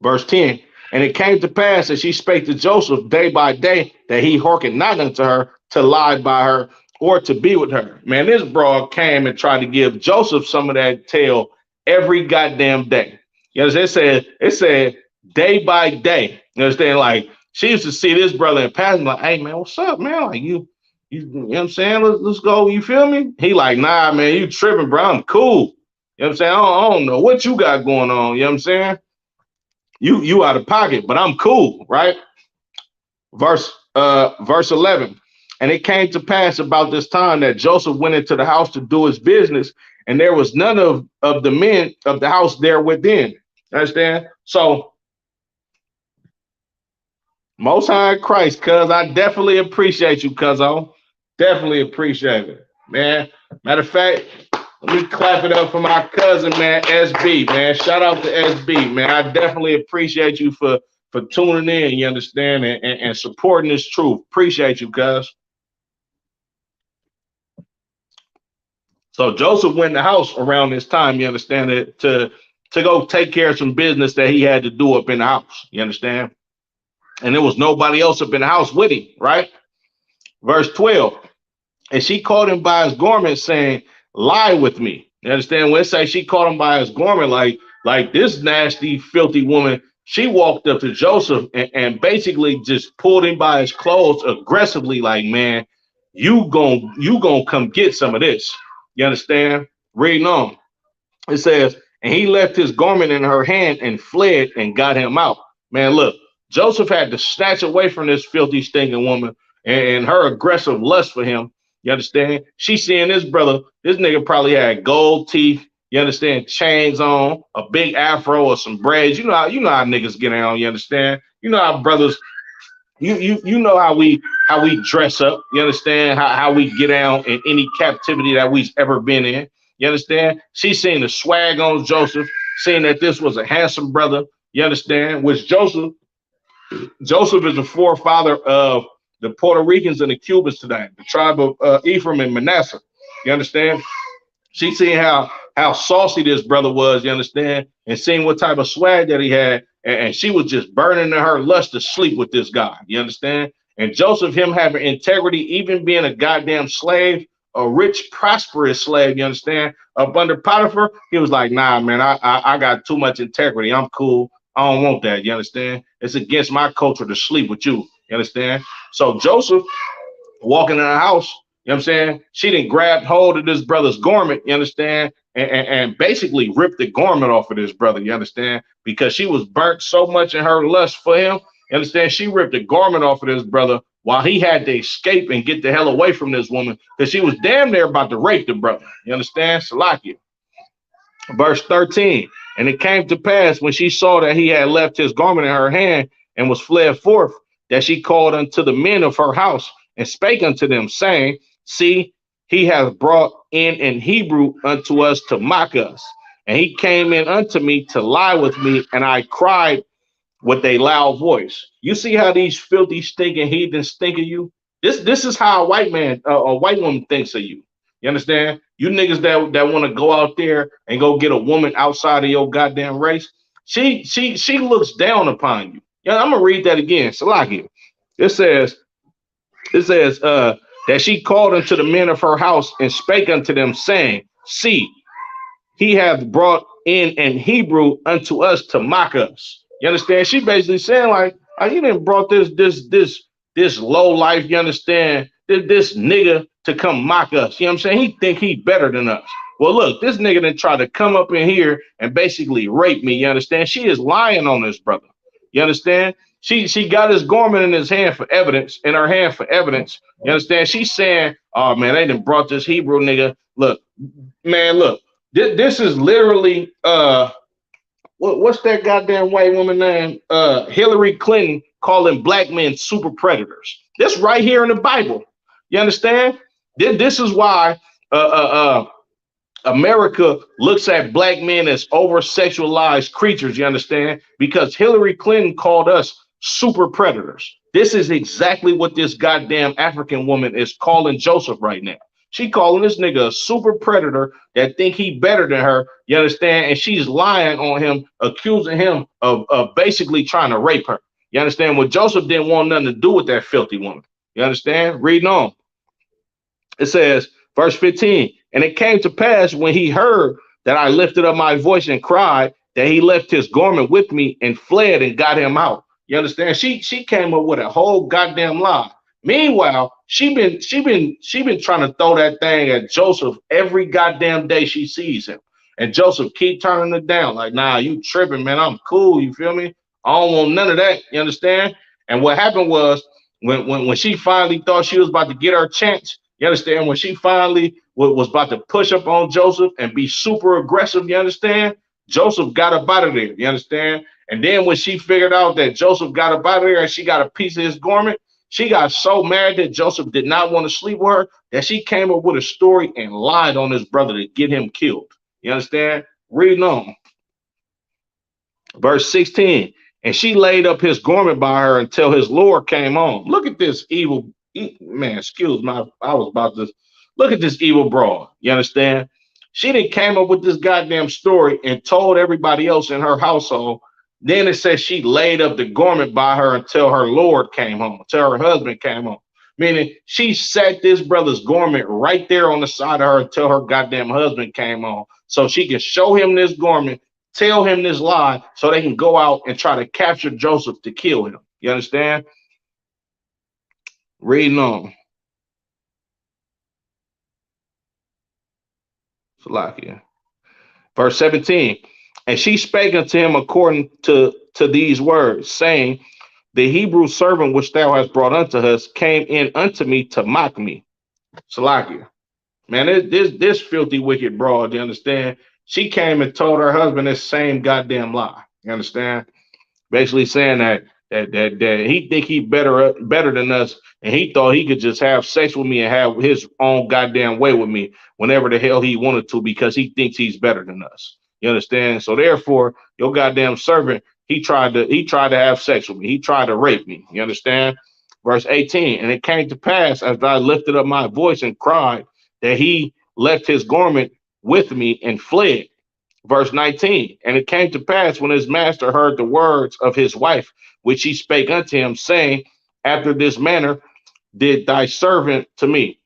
Verse 10. And it came to pass that she spake to Joseph day by day that he hearkened not unto her to lie by her or to be with her. Man, this broad came and tried to give Joseph some of that tail every goddamn day. You know, it said day by day. You understand? Like, she used to see this brother in passing, like, hey man, what's up, man? Like you know what I'm saying? Let's go. You feel me? He like, nah, man, you tripping, bro. I'm cool. You know what I'm saying? I don't know what you got going on. You know what I'm saying? You out of pocket, but I'm cool, right? Verse 11. And it came to pass about this time that Joseph went into the house to do his business, and there was none of the men of the house there within. Understand? So, Most High Christ, cuz I definitely appreciate you, cuzzo. Definitely appreciate it, man. Matter of fact, let me clap it up for my cousin, man, SB, man. Shout out to SB, man. I definitely appreciate you for tuning in, you understand, and supporting this truth. Appreciate you, cuz. So Joseph went in the house around this time, you understand, it to go take care of some business that he had to do up in the house, you understand? And there was nobody else up in the house with him, right? Verse 12. And she caught him by his garment, saying, lie with me. You understand? When it say she caught him by his garment, like this nasty, filthy woman, she walked up to Joseph and basically just pulled him by his clothes aggressively, like, man, you gonna come get some of this. You understand? Reading on. It says, and he left his garment in her hand and fled and got him out. Man, look, Joseph had to snatch away from this filthy, stinking woman and her aggressive lust for him. You understand? She seeing this brother, this nigga probably had gold teeth. You understand? Chains on, a big afro or some braids. You know how niggas get on. You understand? You know how brothers you know how we dress up. You understand how we get down in any captivity that we've ever been in. You understand? She's seen the swag on Joseph, seeing that this was a handsome brother. You understand? Which Joseph is the forefather of the Puerto Ricans and the Cubans today, the tribe of Ephraim and Manasseh. You understand? She seen how saucy this brother was, you understand, and seeing what type of swag that he had, and she was just burning in her lust to sleep with this guy, you understand? And Joseph, him having integrity, even being a goddamn slave, a rich, prosperous slave, you understand, up under Potiphar, he was like, nah, man, I got too much integrity. I'm cool. I don't want that, you understand? It's against my culture to sleep with you, you understand? So Joseph walking in the house, you know what I'm saying? She didn't grab hold of this brother's garment, you understand? And basically ripped the garment off of this brother, you understand? Because she was burnt so much in her lust for him, you understand? She ripped the garment off of this brother while he had to escape and get the hell away from this woman because she was damn near about to rape the brother, you understand? Salakia. Verse 13. And it came to pass when she saw that he had left his garment in her hand and was fled forth, that she called unto the men of her house and spake unto them, saying, see, he hath brought in Hebrew unto us to mock us. And he came in unto me to lie with me, and I cried with a loud voice. You see how these filthy, stinking heathens think of you? This is how a white man, a white woman thinks of you. You understand? You niggas that want to go out there and go get a woman outside of your goddamn race. She looks down upon you. Yeah, I'm gonna read that again. Salaki. It says, that she called unto the men of her house and spake unto them, saying, see, he hath brought in Hebrew unto us to mock us. You understand? She basically saying, like, oh, you didn't brought this low life, you understand, this nigga to come mock us. You know what I'm saying? He think he better than us. Well, look, this nigga done tried to come up in here and basically rape me. You understand? She is lying on this brother. You understand? She got his garment in his hand for evidence, in her hand for evidence. You understand? She's saying, oh man, they done brought this Hebrew nigga. Look, man, look, this is literally what's that goddamn white woman name? Hillary Clinton calling black men super predators. This right here in the Bible. You understand? This is why America looks at black men as over sexualized creatures, you understand? Because Hillary Clinton called us super predators. This is exactly what this goddamn African woman is calling Joseph right now. She calling this nigga a super predator that think he better than her, you understand? And she's lying on him, accusing him of basically trying to rape her. You understand? Well, Joseph didn't want nothing to do with that filthy woman. You understand? Reading on. It says, verse 15, and it came to pass when he heard that I lifted up my voice and cried, that he left his garment with me and fled and got him out. You understand? She came up with a whole goddamn lie. Meanwhile, she been trying to throw that thing at Joseph every goddamn day she sees him. And Joseph keep turning her down, like, nah, you tripping, man. I'm cool. You feel me? I don't want none of that. You understand? And what happened was when she finally thought she was about to get her chance, you understand? When she finally was about to push up on Joseph and be super aggressive, you understand? Joseph got up out of there, you understand? And then when she figured out that Joseph got up out of there and she got a piece of his garment, she got so mad that Joseph did not want to sleep with her that she came up with a story and lied on his brother to get him killed. You understand? Reading on. Verse 16. And she laid up his garment by her until his Lord came on. Look at this evil, man, excuse me, I was about to, look at this evil broad. You understand? She done came up with this goddamn story and told everybody else in her household. Then it says she laid up the garment by her until her Lord came home, until her husband came home. Meaning she sat this brother's garment right there on the side of her until her goddamn husband came on. So she can show him this garment, tell him this lie, so they can go out and try to capture Joseph to kill him. You understand? Reading on. Salakia. Verse 17. And she spake unto him according to these words, saying, the Hebrew servant which thou hast brought unto us came in unto me to mock me. Salakia. Man, this filthy wicked broad, you understand? She came and told her husband this same goddamn lie. You understand? Basically saying that he think he better than us, and he thought he could just have sex with me and have his own goddamn way with me whenever the hell he wanted to because he thinks he's better than us. You understand? So therefore, your goddamn servant, he tried to have sex with me. He tried to rape me. You understand? Verse 18, and it came to pass as I lifted up my voice and cried that he left his garment with me and fled. Verse 19, and it came to pass when his master heard the words of his wife, which he spake unto him, saying, after this manner did thy servant to me,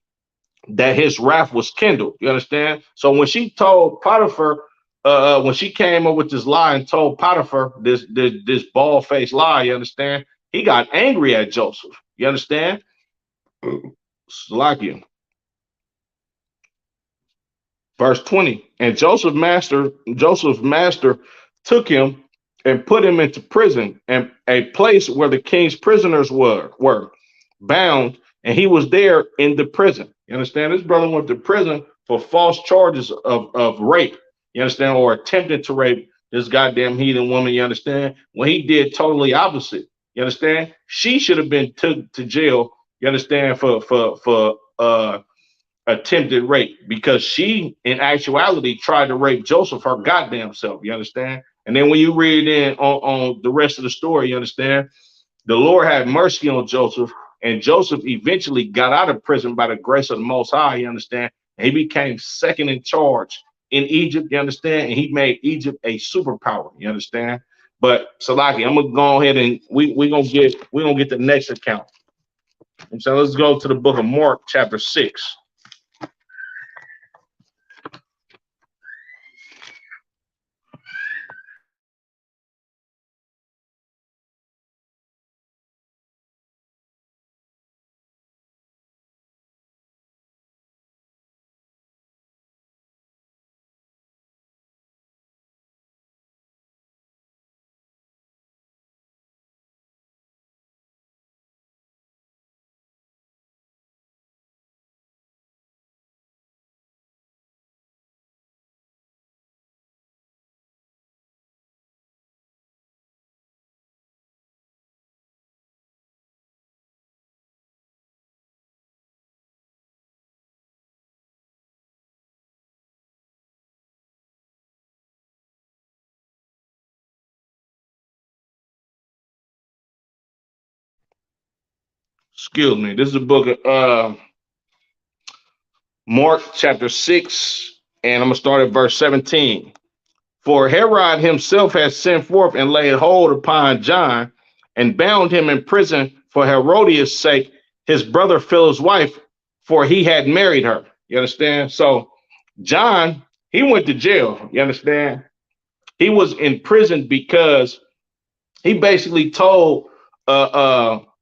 that his wrath was kindled. You understand? So when she told Potiphar, when she came up with this lie and told Potiphar this bald-faced lie, you understand? He got angry at Joseph. You understand? Slakia. Verse 20, and Joseph's master took him and put him into prison, and a place where the king's prisoners were bound, and he was there in the prison. You understand? This brother went to prison for false charges of rape. You understand? Or attempting to rape this goddamn heathen woman. You understand? When he did totally opposite. You understand? She should have been took to jail. You understand? For attempted rape, because she in actuality tried to rape Joseph her goddamn self. You understand? And then when you read in on the rest of the story, you understand, the Lord had mercy on Joseph, and Joseph eventually got out of prison by the grace of the Most High. You understand? And he became second in charge in Egypt. You understand? And he made Egypt a superpower. You understand? But Salaki, I'm gonna go ahead and we're gonna get the next account. And so let's go to the book of Mark, chapter 6. Excuse me. This is the book of Mark chapter 6, and I'm gonna start at verse 17. For Herod himself has sent forth and laid hold upon John and bound him in prison for Herodias' sake, his brother Philip's wife, for he had married her. You understand? So John, he went to jail. You understand? He was in prison because he basically told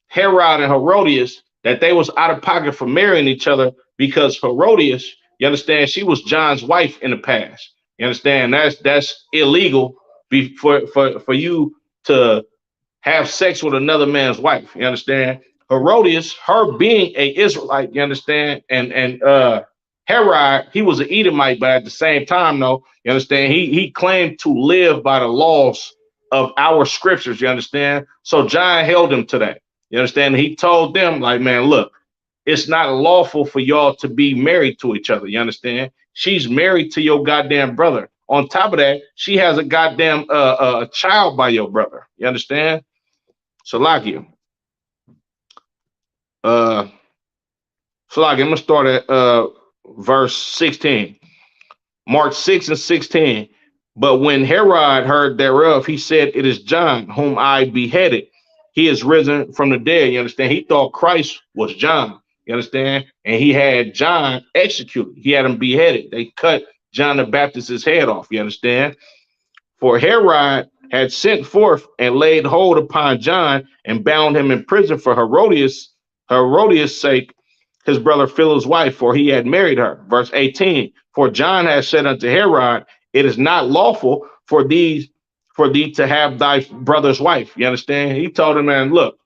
Herod and Herodias that they was out of pocket for marrying each other, because Herodias, you understand, she was John's wife in the past. You understand? That's illegal for you to have sex with another man's wife. You understand? Herodias, her being a Israelite, you understand, and Herod, he was an Edomite, but at the same time, though, you understand, he claimed to live by the laws of our scriptures. You understand? So John held him to that. You understand? He told them, like, man, look, it's not lawful for y'all to be married to each other. You understand? She's married to your goddamn brother. On top of that, she has a goddamn child by your brother. You understand? Salakia. Salakia, I'm gonna start at verse 16. Mark 6 and 16. But when Herod heard thereof, he said, it is John whom I beheaded. he is risen from the dead. You understand? He thought Christ was John. You understand? And he had John executed. He had him beheaded. They cut John the Baptist's head off. You understand? For Herod had sent forth and laid hold upon John and bound him in prison for Herodias' sake, his brother Philip's wife, for he had married her. Verse 18, for John had said unto Herod, it is not lawful for thee to have thy brother's wife. You understand? He told him, man, look,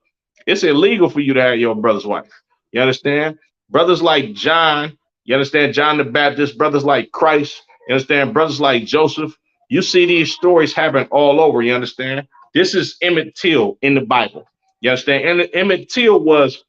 it's illegal for you to have your brother's wife. You understand? Brothers like John, you understand? John the Baptist, brothers like Christ, you understand? Brothers like Joseph. You see these stories happen all over. You understand? This is Emmett Till in the Bible. You understand? And Emmett Till was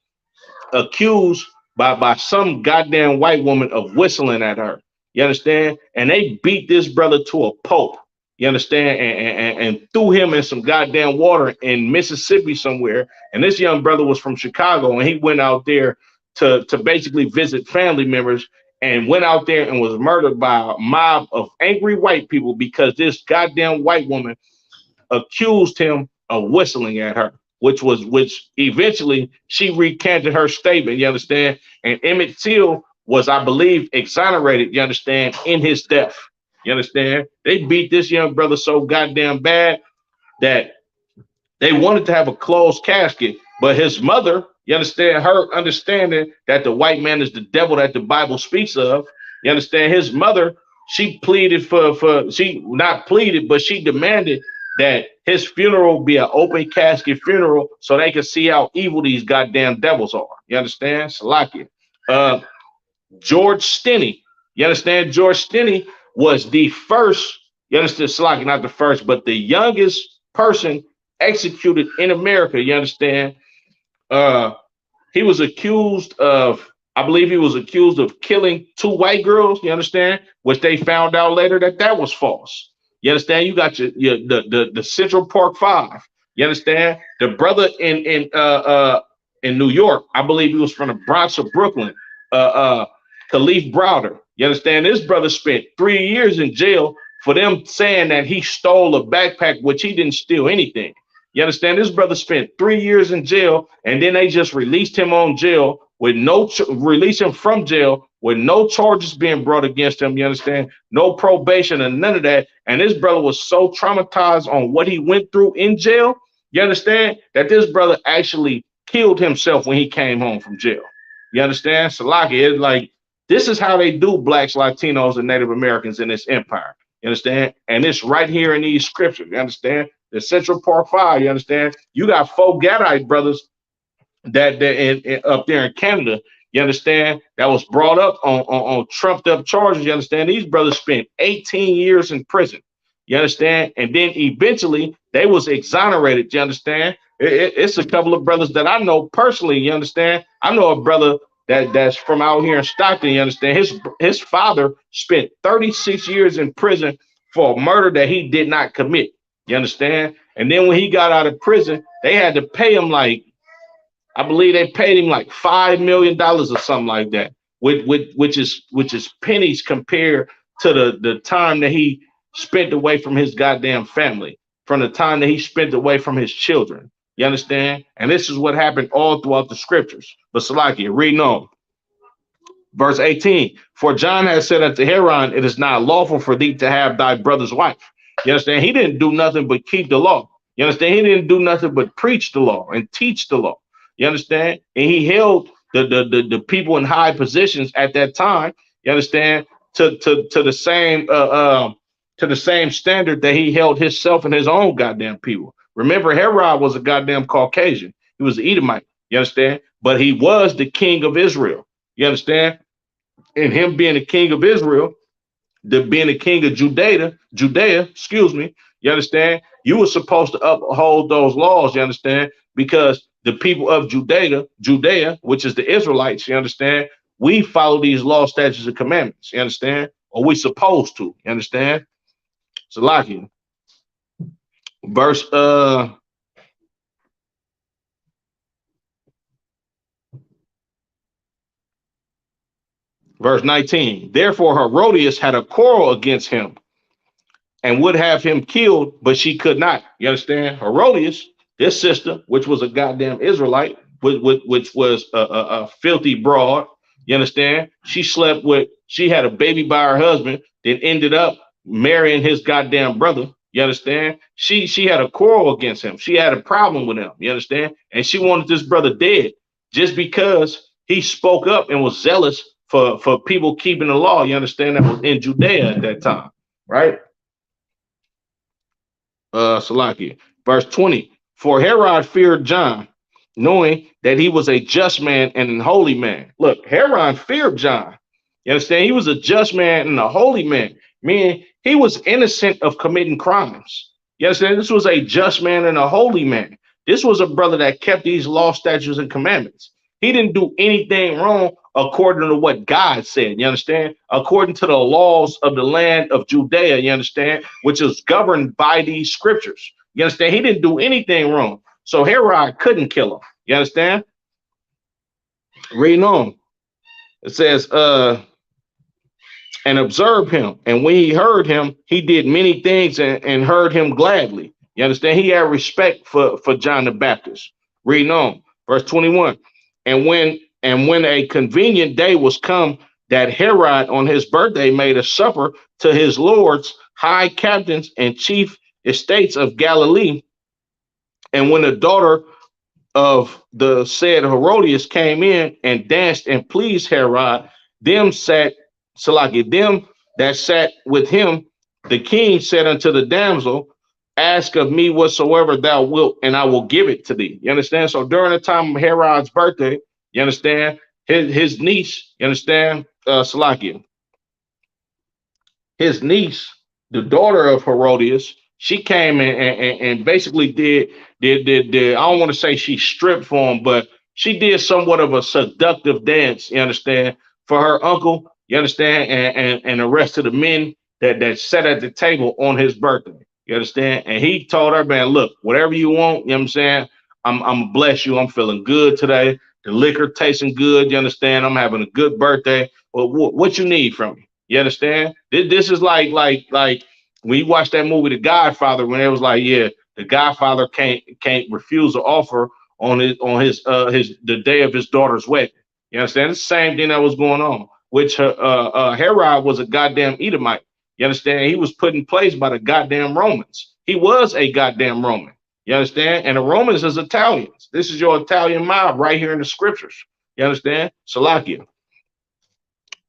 accused by some goddamn white woman of whistling at her. You understand? And they beat this brother to a pulp. You understand? And threw him in some goddamn water in Mississippi somewhere. And this young brother was from Chicago, and he went out there to basically visit family members, and went out there and was murdered by a mob of angry white people because this goddamn white woman accused him of whistling at her, which eventually she recanted her statement, you understand? And Emmett Till was, I believe, exonerated, you understand, in his death. You understand? They beat this young brother so goddamn bad that they wanted to have a closed casket, but his mother, you understand, her understanding that the white man is the devil that the Bible speaks of, you understand, his mother, she pleaded she not pleaded, but she demanded that his funeral be an open casket funeral so they can see how evil these goddamn devils are. You understand? Salakia. George Stinney, you understand? George Stinney was the first, you understand, Salakia, not the first, but the youngest person executed in America, you understand? He was accused of, I believe he was accused of killing two white girls, you understand? Which they found out later that was false. You understand? You got the Central Park Five. You understand? The brother in New York, I believe he was from the Bronx or Brooklyn, Khalif Browder. You understand? This brother spent 3 years in jail for them saying that he stole a backpack, which he didn't steal anything. You understand? This brother spent 3 years in jail, and then they just released him on jail with release him from jail with no charges being brought against him. You understand? No probation and none of that. And this brother was so traumatized on what he went through in jail. You understand that this brother actually killed himself when he came home from jail. You understand? Salaki, it's like, this is how they do blacks, Latinos, and Native Americans in this empire. You understand? And it's right here in these scriptures. You understand? The Central Park Five. You understand? You got 4 Gadite brothers that up there in Canada. You understand? That was brought up on trumped up charges. You understand? These brothers spent 18 years in prison. You understand? And then eventually they was exonerated. You understand? It's a couple of brothers that I know personally. You understand? I know a brother that's from out here in Stockton. You understand? His father spent 36 years in prison for a murder that he did not commit. You understand? And then when he got out of prison, they had to pay him like, I believe they paid him like $5 million or something like that, which is pennies compared to the time that he spent away from his goddamn family, from the time that he spent away from his children. You understand? And this is what happened all throughout the scriptures. But Salakia, reading on. Verse 18, for John has said unto Herod, it is not lawful for thee to have thy brother's wife. You understand? He didn't do nothing but keep the law. You understand? He didn't do nothing but preach the law and teach the law. You understand? And he held the people in high positions at that time, you understand, to the same standard that he held himself and his own goddamn people. Remember, Herod was a goddamn Caucasian. He was an Edomite. You understand? But he was the king of Israel. You understand? And him being the king of Israel, being the king of Judea, you understand? You were supposed to uphold those laws, you understand? Because the people of Judea, which is the Israelites, you understand? We follow these law, statutes, and commandments, you understand? Or we supposed to, you understand? So like you. Verse Verse 19, therefore Herodias had a quarrel against him and would have him killed, but she could not. You understand? Herodias, This sister, which was a goddamn Israelite, which was a filthy broad. You understand? She had a baby by her husband, then ended up marrying his goddamn brother. You understand? She had a quarrel against him. She had a problem with him. You understand? And she wanted this brother dead just because he spoke up and was zealous for people keeping the law. You understand? That was in Judea at that time, right? Salakia. Verse 20. For Herod feared John, knowing that he was a just man and a holy man. Look, Herod feared John. You understand? He was a just man and a holy man, meaning he was innocent of committing crimes. You understand? This was a just man and a holy man. This was a brother that kept these law, statutes, and commandments. He didn't do anything wrong according to what God said. You understand? According to the laws of the land of Judea, you understand, which is governed by these scriptures. You understand? He didn't do anything wrong. So Herod couldn't kill him. You understand? Reading on. It says, and observed him. And when he heard him, he did many things and heard him gladly. You understand? He had respect for John the Baptist. Reading on. Verse 21. And when a convenient day was come, that Herod on his birthday made a supper to his lords, high captains, and chief estates of Galilee. And when the daughter of the said Herodias came in and danced and pleased Herod, them that sat with him, the king said unto the damsel, ask of me whatsoever thou wilt, and I will give it to thee. You understand? So during the time of Herod's birthday, you understand, his niece, you understand, Salakia, his niece, the daughter of Herodias, she came and basically did I don't want to say she stripped for him, but she did somewhat of a seductive dance, you understand, for her uncle, you understand, and the rest of the men that sat at the table on his birthday. You understand? And he told her, man, look, whatever you want, you know what I'm saying? I'm bless you. I'm feeling good today. The liquor tasting good. You understand? I'm having a good birthday. Well, what you need from me? You understand? This is like when you watch that movie, The Godfather, when it was like, yeah, the Godfather can't refuse an offer on his the day of his daughter's wedding. You understand? It's the same thing that was going on. Which Herod was a goddamn Edomite. You understand? He was put in place by the goddamn Romans. He was a goddamn Roman. You understand? And the Romans is Italians. This is your Italian mob right here in the scriptures. You understand? Salakia.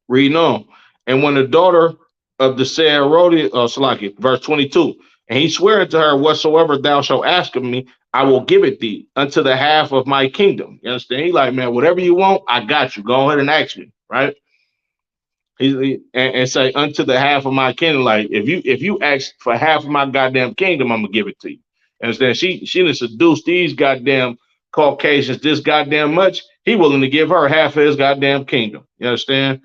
Reading on. And when the daughter of the said Herodias, Salakia, verse 22, and he sware to her, whatsoever thou shalt ask of me, I will give it thee unto the half of my kingdom. You understand? He like, man, whatever you want, I got you. Go ahead and ask me, right? And say unto the half of my kingdom, like if you ask for half of my goddamn kingdom, I'm gonna give it to you. Understand? She done seduced these goddamn Caucasians this goddamn much. He willing to give her half of his goddamn kingdom. You understand?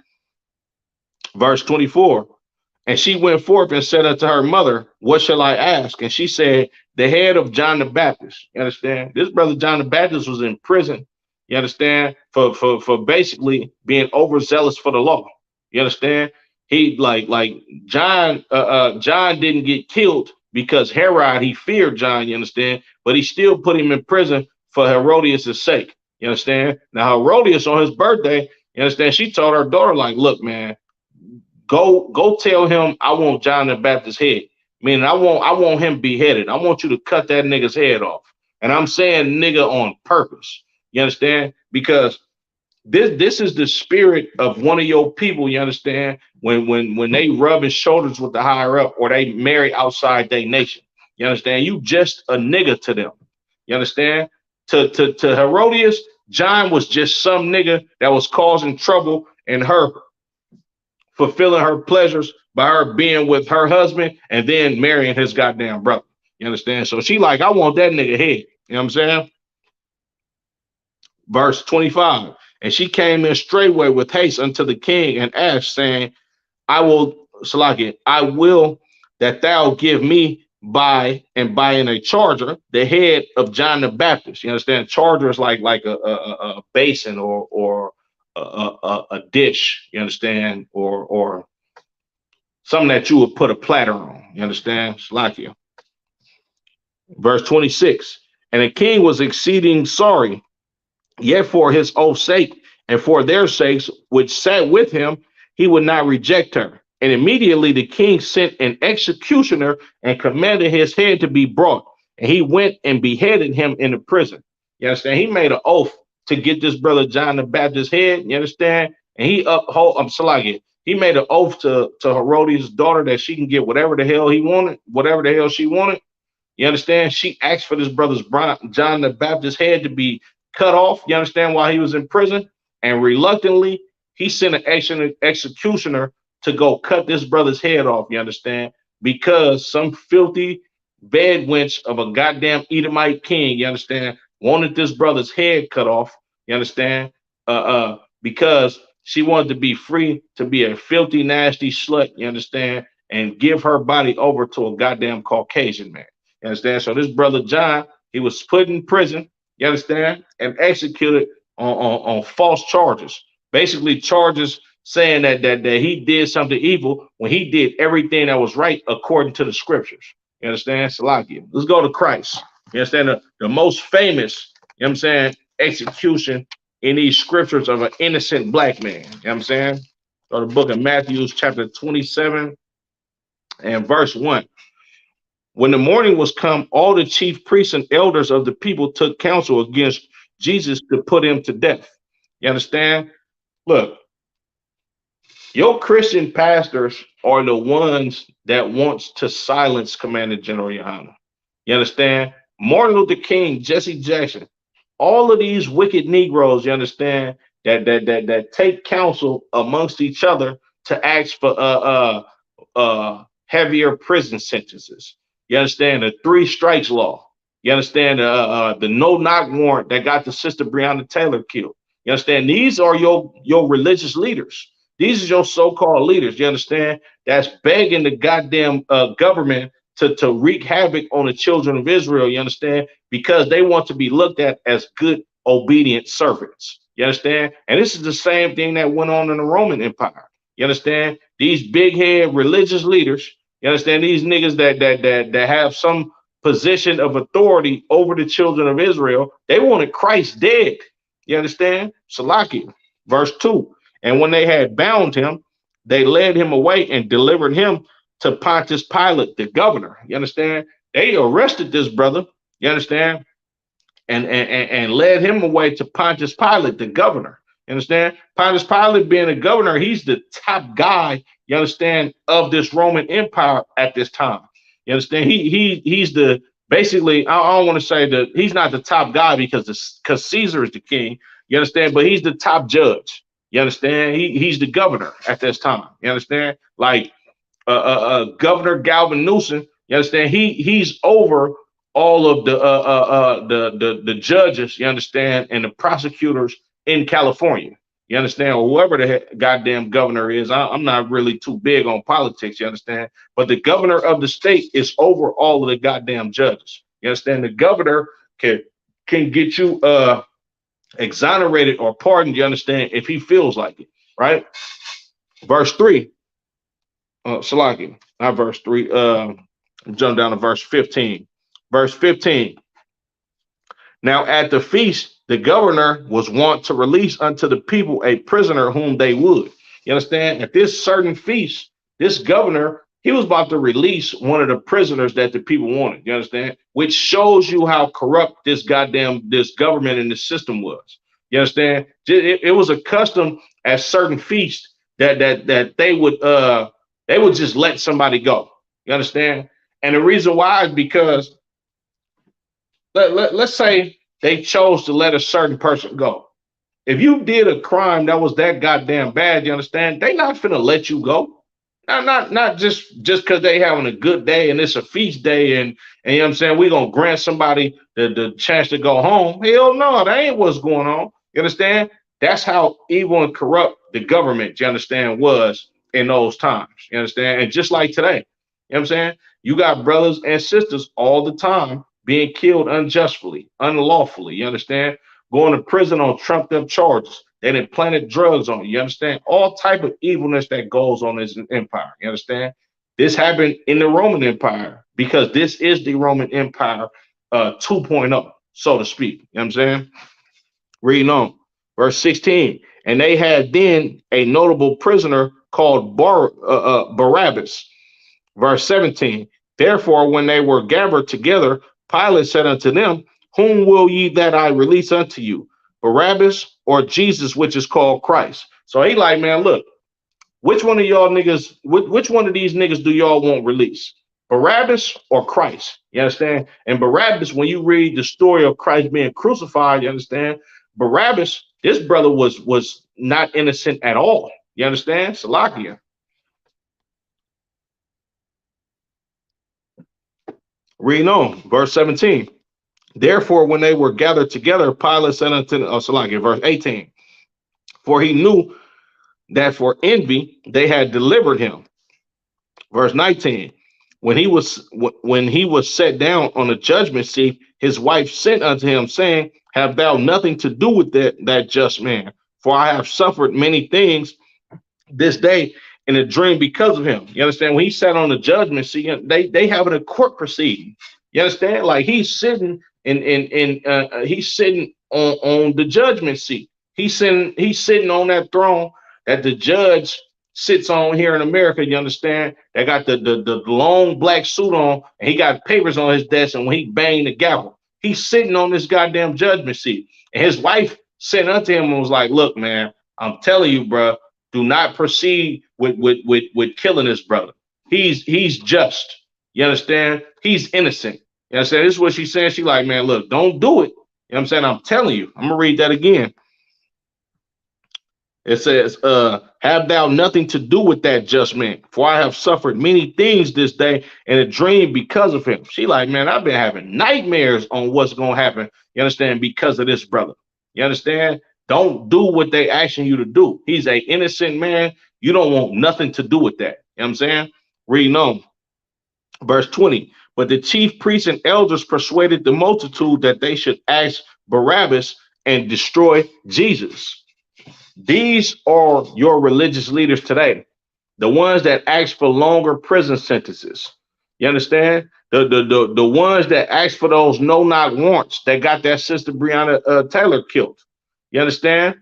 Verse 24. And she went forth and said unto her mother, what shall I ask? And she said, the head of John the Baptist. You understand? This brother John the Baptist was in prison. You understand? For basically being overzealous for the law. You understand? He like John John didn't get killed because Herod, he feared John, you understand? But he still put him in prison for Herodias' sake. You understand? Now Herodias on his birthday, you understand, she told her daughter, like, look, man, go tell him I want John the Baptist's head. Meaning I want him beheaded. I want you to cut that nigga's head off. And I'm saying nigga on purpose. You understand? Because this is the spirit of one of your people, you understand, when they rubbing shoulders with the higher up or they marry outside their nation. You understand? You just a nigga to them. You understand? To Herodias, John was just some nigga that was causing trouble and her fulfilling her pleasures by her being with her husband and then marrying his goddamn brother. You understand? So she like, I want that nigga head. You know what I'm saying? Verse 25. And she came in straightway with haste unto the king and asked, saying, I will, Salaki, I will that thou give me by in a charger the head of John the Baptist. You understand? Charger is like a basin or a dish. You understand? Or something that you would put a platter on. You understand? Salaki. Verse 26. And the king was exceeding sorry, yet for his oath's sake and for their sakes, which sat with him, he would not reject her. And immediately the king sent an executioner and commanded his head to be brought. And he went and beheaded him in the prison. You understand? He made an oath to get this brother John the Baptist's head. You understand? And he uphold, I'm Salagi. He made an oath to Herodias' daughter that she can get whatever the hell he wanted, whatever the hell she wanted. You understand? She asked for this brother's John the Baptist's head to be cut off. You understand? While he was in prison, and reluctantly he sent an executioner to go cut this brother's head off. You understand? Because some filthy bed wench of a goddamn Edomite king, you understand, wanted this brother's head cut off. You understand? Because she wanted to be free to be a filthy, nasty slut. You understand? And give her body over to a goddamn Caucasian man. You understand? So this brother John, he was put in prison, you understand, and executed on false charges. Basically, charges saying that he did something evil when he did everything that was right according to the scriptures. You understand? Salakia. Let's go to Christ. You understand? The most famous, you know what I'm saying, execution in these scriptures of an innocent black man. You know what I'm saying? Go to the book of Matthew, chapter 27 and verse 1. When the morning was come, all the chief priests and elders of the people took counsel against Jesus to put him to death. You understand? Look, your Christian pastors are the ones that wants to silence Commander General Yohana. You understand? Martin Luther King, Jesse Jackson, all of these wicked Negroes, you understand, that take counsel amongst each other to ask for heavier prison sentences. You understand the 3 strikes law. You understand the no knock warrant that got the sister Breonna Taylor killed. You understand? These are your religious leaders. These are your so-called leaders. You understand? That's begging the goddamn government to wreak havoc on the children of Israel. You understand? Because they want to be looked at as good, obedient servants. You understand? And this is the same thing that went on in the Roman Empire. You understand? These big head religious leaders. You understand? These niggas that have some position of authority over the children of Israel, they wanted Christ dead. You understand? Salaki, verse 2. And when they had bound him, they led him away and delivered him to Pontius Pilate, the governor. You understand? They arrested this brother. You understand? And led him away to Pontius Pilate, the governor. You understand? Pontius Pilate being a governor, he's the top guy, you understand, of this Roman Empire at this time. You understand? He's the basically, I don't want to say that he's not the top guy because Caesar is the king, you understand, but he's the top judge. You understand? He's the governor at this time. You understand? Like Governor Galvin Newsom, you understand? He's over all of the judges, you understand, and the prosecutors in California. You understand? Or whoever the goddamn governor is. I'm not really too big on politics, you understand? But the governor of the state is over all of the goddamn judges. You understand? The governor can get you exonerated or pardoned, you understand, if he feels like it, right? Verse 3. Salaki, not verse 3. Jump down to verse 15. Verse 15. Now at the feast, the governor was wont to release unto the people a prisoner whom they would. You understand? At this certain feast, this governor, he was about to release one of the prisoners that the people wanted. You understand? Which shows you how corrupt this government and this system was. You understand? It was a custom at certain feasts that they would just let somebody go. You understand? And the reason why is because let's say they chose to let a certain person go. If you did a crime that was that goddamn bad, you understand, they not finna let you go. Not just because they having a good day and it's a feast day and you know what I'm saying, we're gonna grant somebody the chance to go home. Hell no, that ain't what's going on. You understand? That's how evil and corrupt the government, you understand, was in those times. You understand? And just like today, you know what I'm saying? You got brothers and sisters all the time being killed unjustly, unlawfully, you understand? Going to prison on trumped up charges. They done planted drugs on you, you understand? All type of evilness that goes on in this empire, you understand? This happened in the Roman Empire because this is the Roman Empire 2.0. so to speak. You know what I'm saying? Reading on. Verse 16. And they had then a notable prisoner called Barabbas. Verse 17. Therefore, when they were gathered together, Pilate said unto them, whom will ye that I release unto you? Barabbas or Jesus, which is called Christ? So he like, man, look, which one of y'all niggas, which one of these niggas do y'all want released? Barabbas or Christ? You understand? And Barabbas, when you read the story of Christ being crucified, you understand? Barabbas, this brother was not innocent at all. You understand? Salakia. Reading on, verse 17. Therefore, when they were gathered together, Pilate said unto Salakia, verse 18. For he knew that for envy they had delivered him. Verse 19. When he was set down on the judgment seat, his wife sent unto him, saying, have thou nothing to do with that just man? For I have suffered many things this day in a dream because of him. You understand? When he sat on the judgment seat, they have it a court proceeding. You understand? Like he's sitting he's sitting on the judgment seat. He's sitting on that throne that the judge sits on here in America. You understand? They got the long black suit on, and he got papers on his desk. And when he banged the gavel, he's sitting on this goddamn judgment seat. And his wife sent unto him and was like, "Look, man, I'm telling you, bro, do not proceed with killing this brother. He's just. You understand? He's innocent. You understand? This is what she's saying. She like, man, look, don't do it. You know what I'm saying? I'm telling you. I'm gonna read that again. It says, have thou nothing to do with that just man, for I have suffered many things this day in a dream because of him. She like, man, I've been having nightmares on what's going to happen, you understand, because of this brother. You understand? Don't do what they asking you to do. He's an innocent man. You don't want nothing to do with that. You know what I'm saying? Reading on. Verse 20. But the chief priests and elders persuaded the multitude that they should ask Barabbas and destroy Jesus. These are your religious leaders today, the ones that ask for longer prison sentences. You understand? The ones that ask for those no-knock warrants that got that sister Breonna Taylor killed. You understand?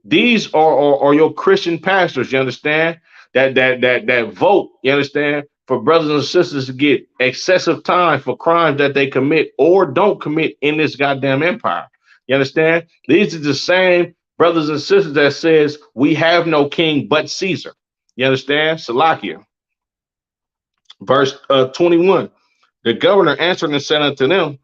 These are your Christian pastors. You understand? That vote. You understand? For brothers and sisters to get excessive time for crimes that they commit or don't commit in this goddamn empire. You understand? These are the same brothers and sisters that says we have no king but Caesar. You understand? Salakia. Verse 21. The governor answered and said unto them,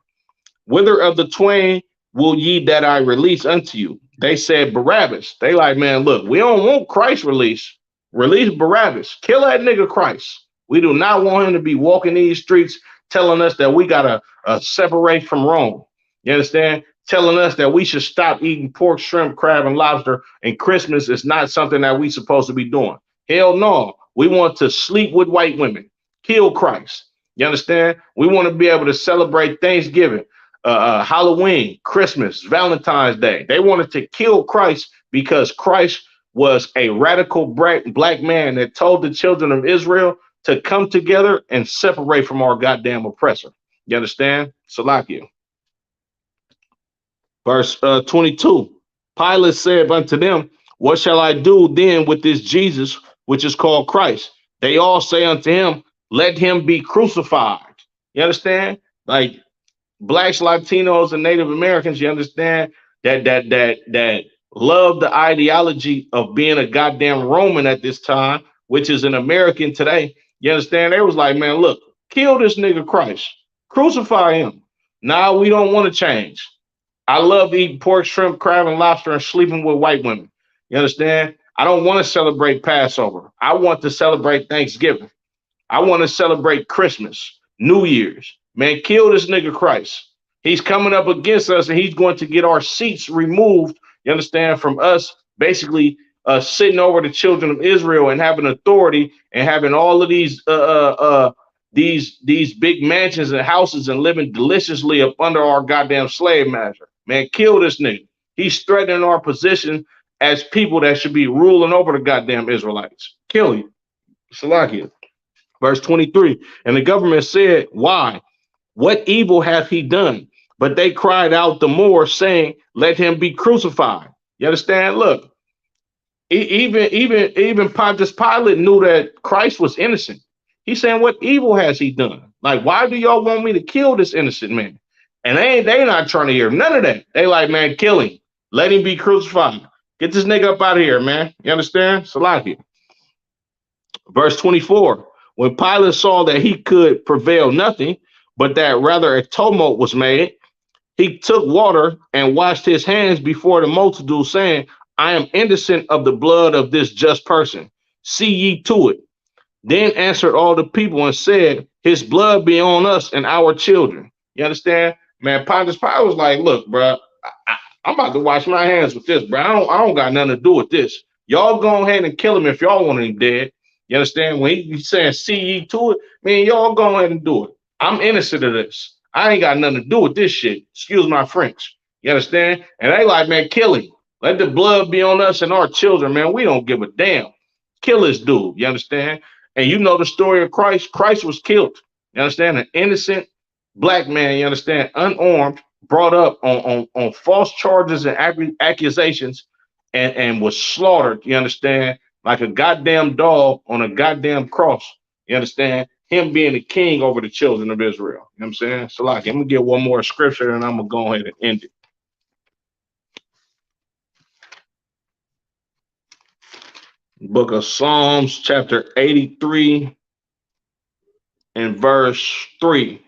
whither of the twain will ye that I release unto you? They said Barabbas. They like, man, look, we don't want Christ release. Release Barabbas. Kill that nigga Christ. We do not want him to be walking these streets telling us that we gotta separate from Rome. You understand? Telling us that we should stop eating pork, shrimp, crab, and lobster, and Christmas is not something that we supposed to be doing. Hell no. We want to sleep with white women. Kill Christ. You understand? We want to be able to celebrate Thanksgiving, Halloween, Christmas, Valentine's Day. They wanted to kill Christ because Christ was a radical black man that told the children of Israel to come together and separate from our goddamn oppressor. You understand? Salakia. Verse 22. Pilate said unto them, what shall I do then with this Jesus, which is called Christ? They all say unto him, let him be crucified. You understand? Like blacks, Latinos, and Native Americans, you understand that love the ideology of being a goddamn Roman at this time, which is an American today. You understand? They was like, man, look, kill this nigga Christ. Crucify him. Now we don't want to change. I love eating pork, shrimp, crab, and lobster and sleeping with white women. You understand? I don't want to celebrate Passover. I want to celebrate Thanksgiving. I want to celebrate Christmas, New Year's. Man, kill this nigga Christ. He's coming up against us and he's going to get our seats removed, you understand, from us basically sitting over the children of Israel and having authority and having all of these big mansions and houses and living deliciously up under our goddamn slave master. Man, kill this nigga. He's threatening our position as people that should be ruling over the goddamn Israelites. Kill you. Salakia. Verse 23. And the government said, why? What evil hath he done? But they cried out the more, saying, "Let him be crucified." You understand? Look, even Pontius Pilate knew that Christ was innocent. He's saying, "What evil has he done? Like, why do y'all want me to kill this innocent man?" And they not trying to hear none of that. They like, "Man, kill him. Let him be crucified. Get this nigga up out of here, man." You understand? Salakia. Verse 24. When Pilate saw that he could prevail nothing, but that rather a tumult was made, he took water and washed his hands before the multitude, saying, "I am innocent of the blood of this just person. See ye to it." Then answered all the people and said, "His blood be on us and our children." You understand? Man, Pontius Pilate was like, "Look, bro, I'm about to wash my hands with this, bro. I don't got nothing to do with this. Y'all go ahead and kill him if y'all want him dead." You understand? When he's saying, "See ye to it," man, y'all go ahead and do it. I'm innocent of this. I ain't got nothing to do with this shit. Excuse my French. You understand? And they like, "Man, kill him. Let the blood be on us and our children, man. We don't give a damn. Kill this dude." You understand? And you know the story of Christ. Christ was killed. You understand? An innocent black man, you understand, unarmed, brought up on false charges and accusations, and was slaughtered, you understand, like a goddamn dog on a goddamn cross. You understand? Him being the king over the children of Israel. You know what I'm saying? So, like, I'm going to get one more scripture and I'm going to go ahead and end it. Book of Psalms, chapter 83 and verse 3.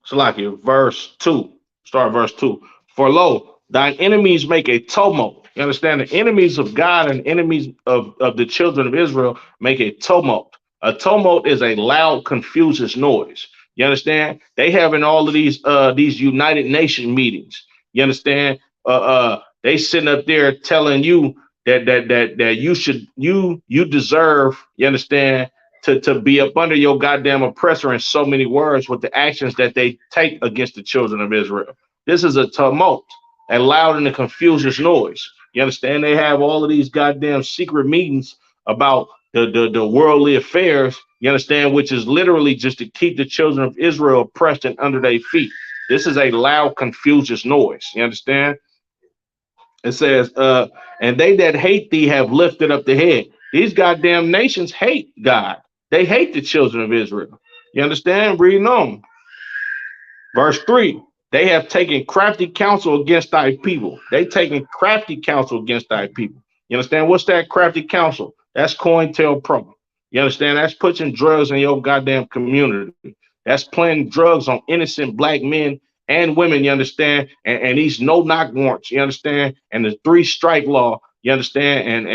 Salakia, verse 2. Start verse 2. For lo, thine enemies make a tumult. You understand? The enemies of God and enemies of the children of Israel make a tumult. A tumult is a loud, confucius noise. You understand? They having all of these United Nation meetings. You understand? They sitting up there telling you that you deserve, you understand, to be up under your goddamn oppressor in so many words with the actions that they take against the children of Israel. This is a tumult, a loud and a confucius noise. You understand? They have all of these goddamn secret meetings about the worldly affairs, you understand, which is literally just to keep the children of Israel oppressed and under their feet. This is a loud, confucius noise. You understand? It says, and they that hate thee have lifted up the head. These goddamn nations hate God. They hate the children of Israel. You understand? Reading on. Verse 3. They have taken crafty counsel against thy people. They taken crafty counsel against thy people. You understand? What's that crafty counsel? That's COINTELPRO. You understand? That's putting drugs in your goddamn community. That's planting drugs on innocent black men and women, you understand? And these no-knock warrants, you understand? And the 3-strike law, you understand?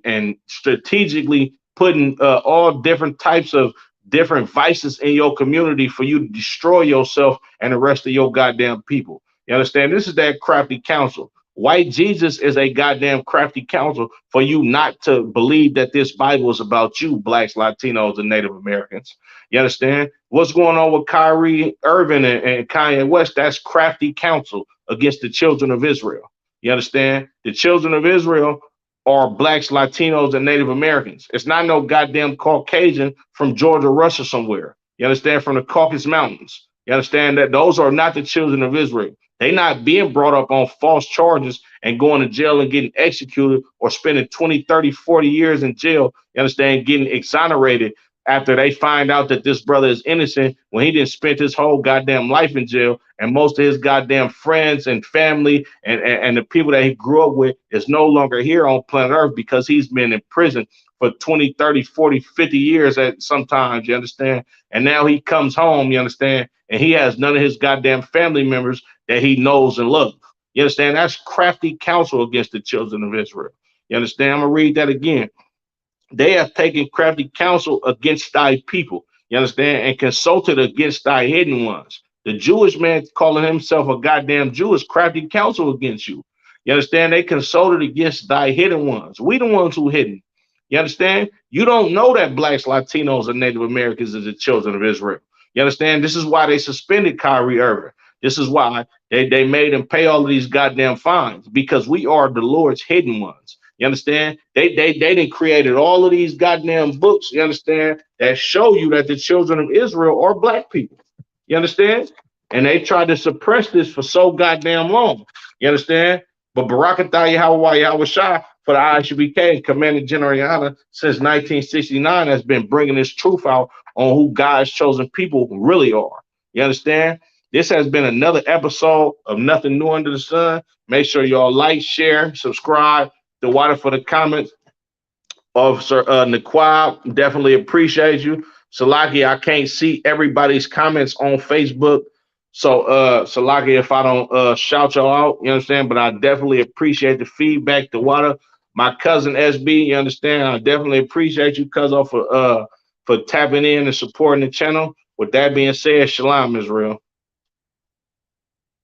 And strategically putting all different types of different vices in your community for you to destroy yourself and the rest of your goddamn people. You understand? This is that crafty counsel. White Jesus is a goddamn crafty counsel for you not to believe that this Bible is about you, blacks, Latinos, and Native Americans. You understand? What's going on with Kyrie Irving and Kanye West? That's crafty counsel against the children of Israel. You understand? The children of Israel are blacks, Latinos, and Native Americans. It's not no goddamn Caucasian from Georgia, Russia somewhere. You understand? From the Caucasus Mountains. You understand that those are not the children of Israel. They not being brought up on false charges and going to jail and getting executed or spending 20, 30, 40 years in jail, you understand, getting exonerated after they find out that this brother is innocent when he didn't spend his whole goddamn life in jail, and most of his goddamn friends and family and the people that he grew up with is no longer here on planet Earth because he's been in prison for 20, 30, 40, 50 years at sometimes, you understand? And now he comes home, you understand, and he has none of his goddamn family members that he knows and loves. You understand? That's crafty counsel against the children of Israel. You understand? I'm going to read that again. They have taken crafty counsel against thy people, you understand, and consulted against thy hidden ones. The Jewish man calling himself a goddamn Jew is crafty counsel against you. You understand? They consulted against thy hidden ones. We the ones who hidden. You understand? You don't know that blacks, Latinos, and Native Americans is the children of Israel. You understand? This is why they suspended Kyrie Irving. This is why they made him pay all of these goddamn fines, because we are the Lord's hidden ones. You understand? They didn't created all of these goddamn books, you understand, that show you that the children of Israel are black people. You understand? And they tried to suppress this for so goddamn long. You understand? But Barakatah Yahweh Shah for the ISUBK, Commander General Yana, since 1969 has been bringing this truth out on who God's chosen people really are. You understand? This has been another episode of Nothing New Under the Sun. Make sure y'all like, share, subscribe. The water for the comments. Officer Naquab, definitely appreciate you. Salaki, I can't see everybody's comments on Facebook. So Salaki, if I don't shout y'all out, you understand? But I definitely appreciate the feedback, the water. My cousin SB, you understand? I definitely appreciate you, cousin, for tapping in and supporting the channel. With that being said, Shalom, Israel.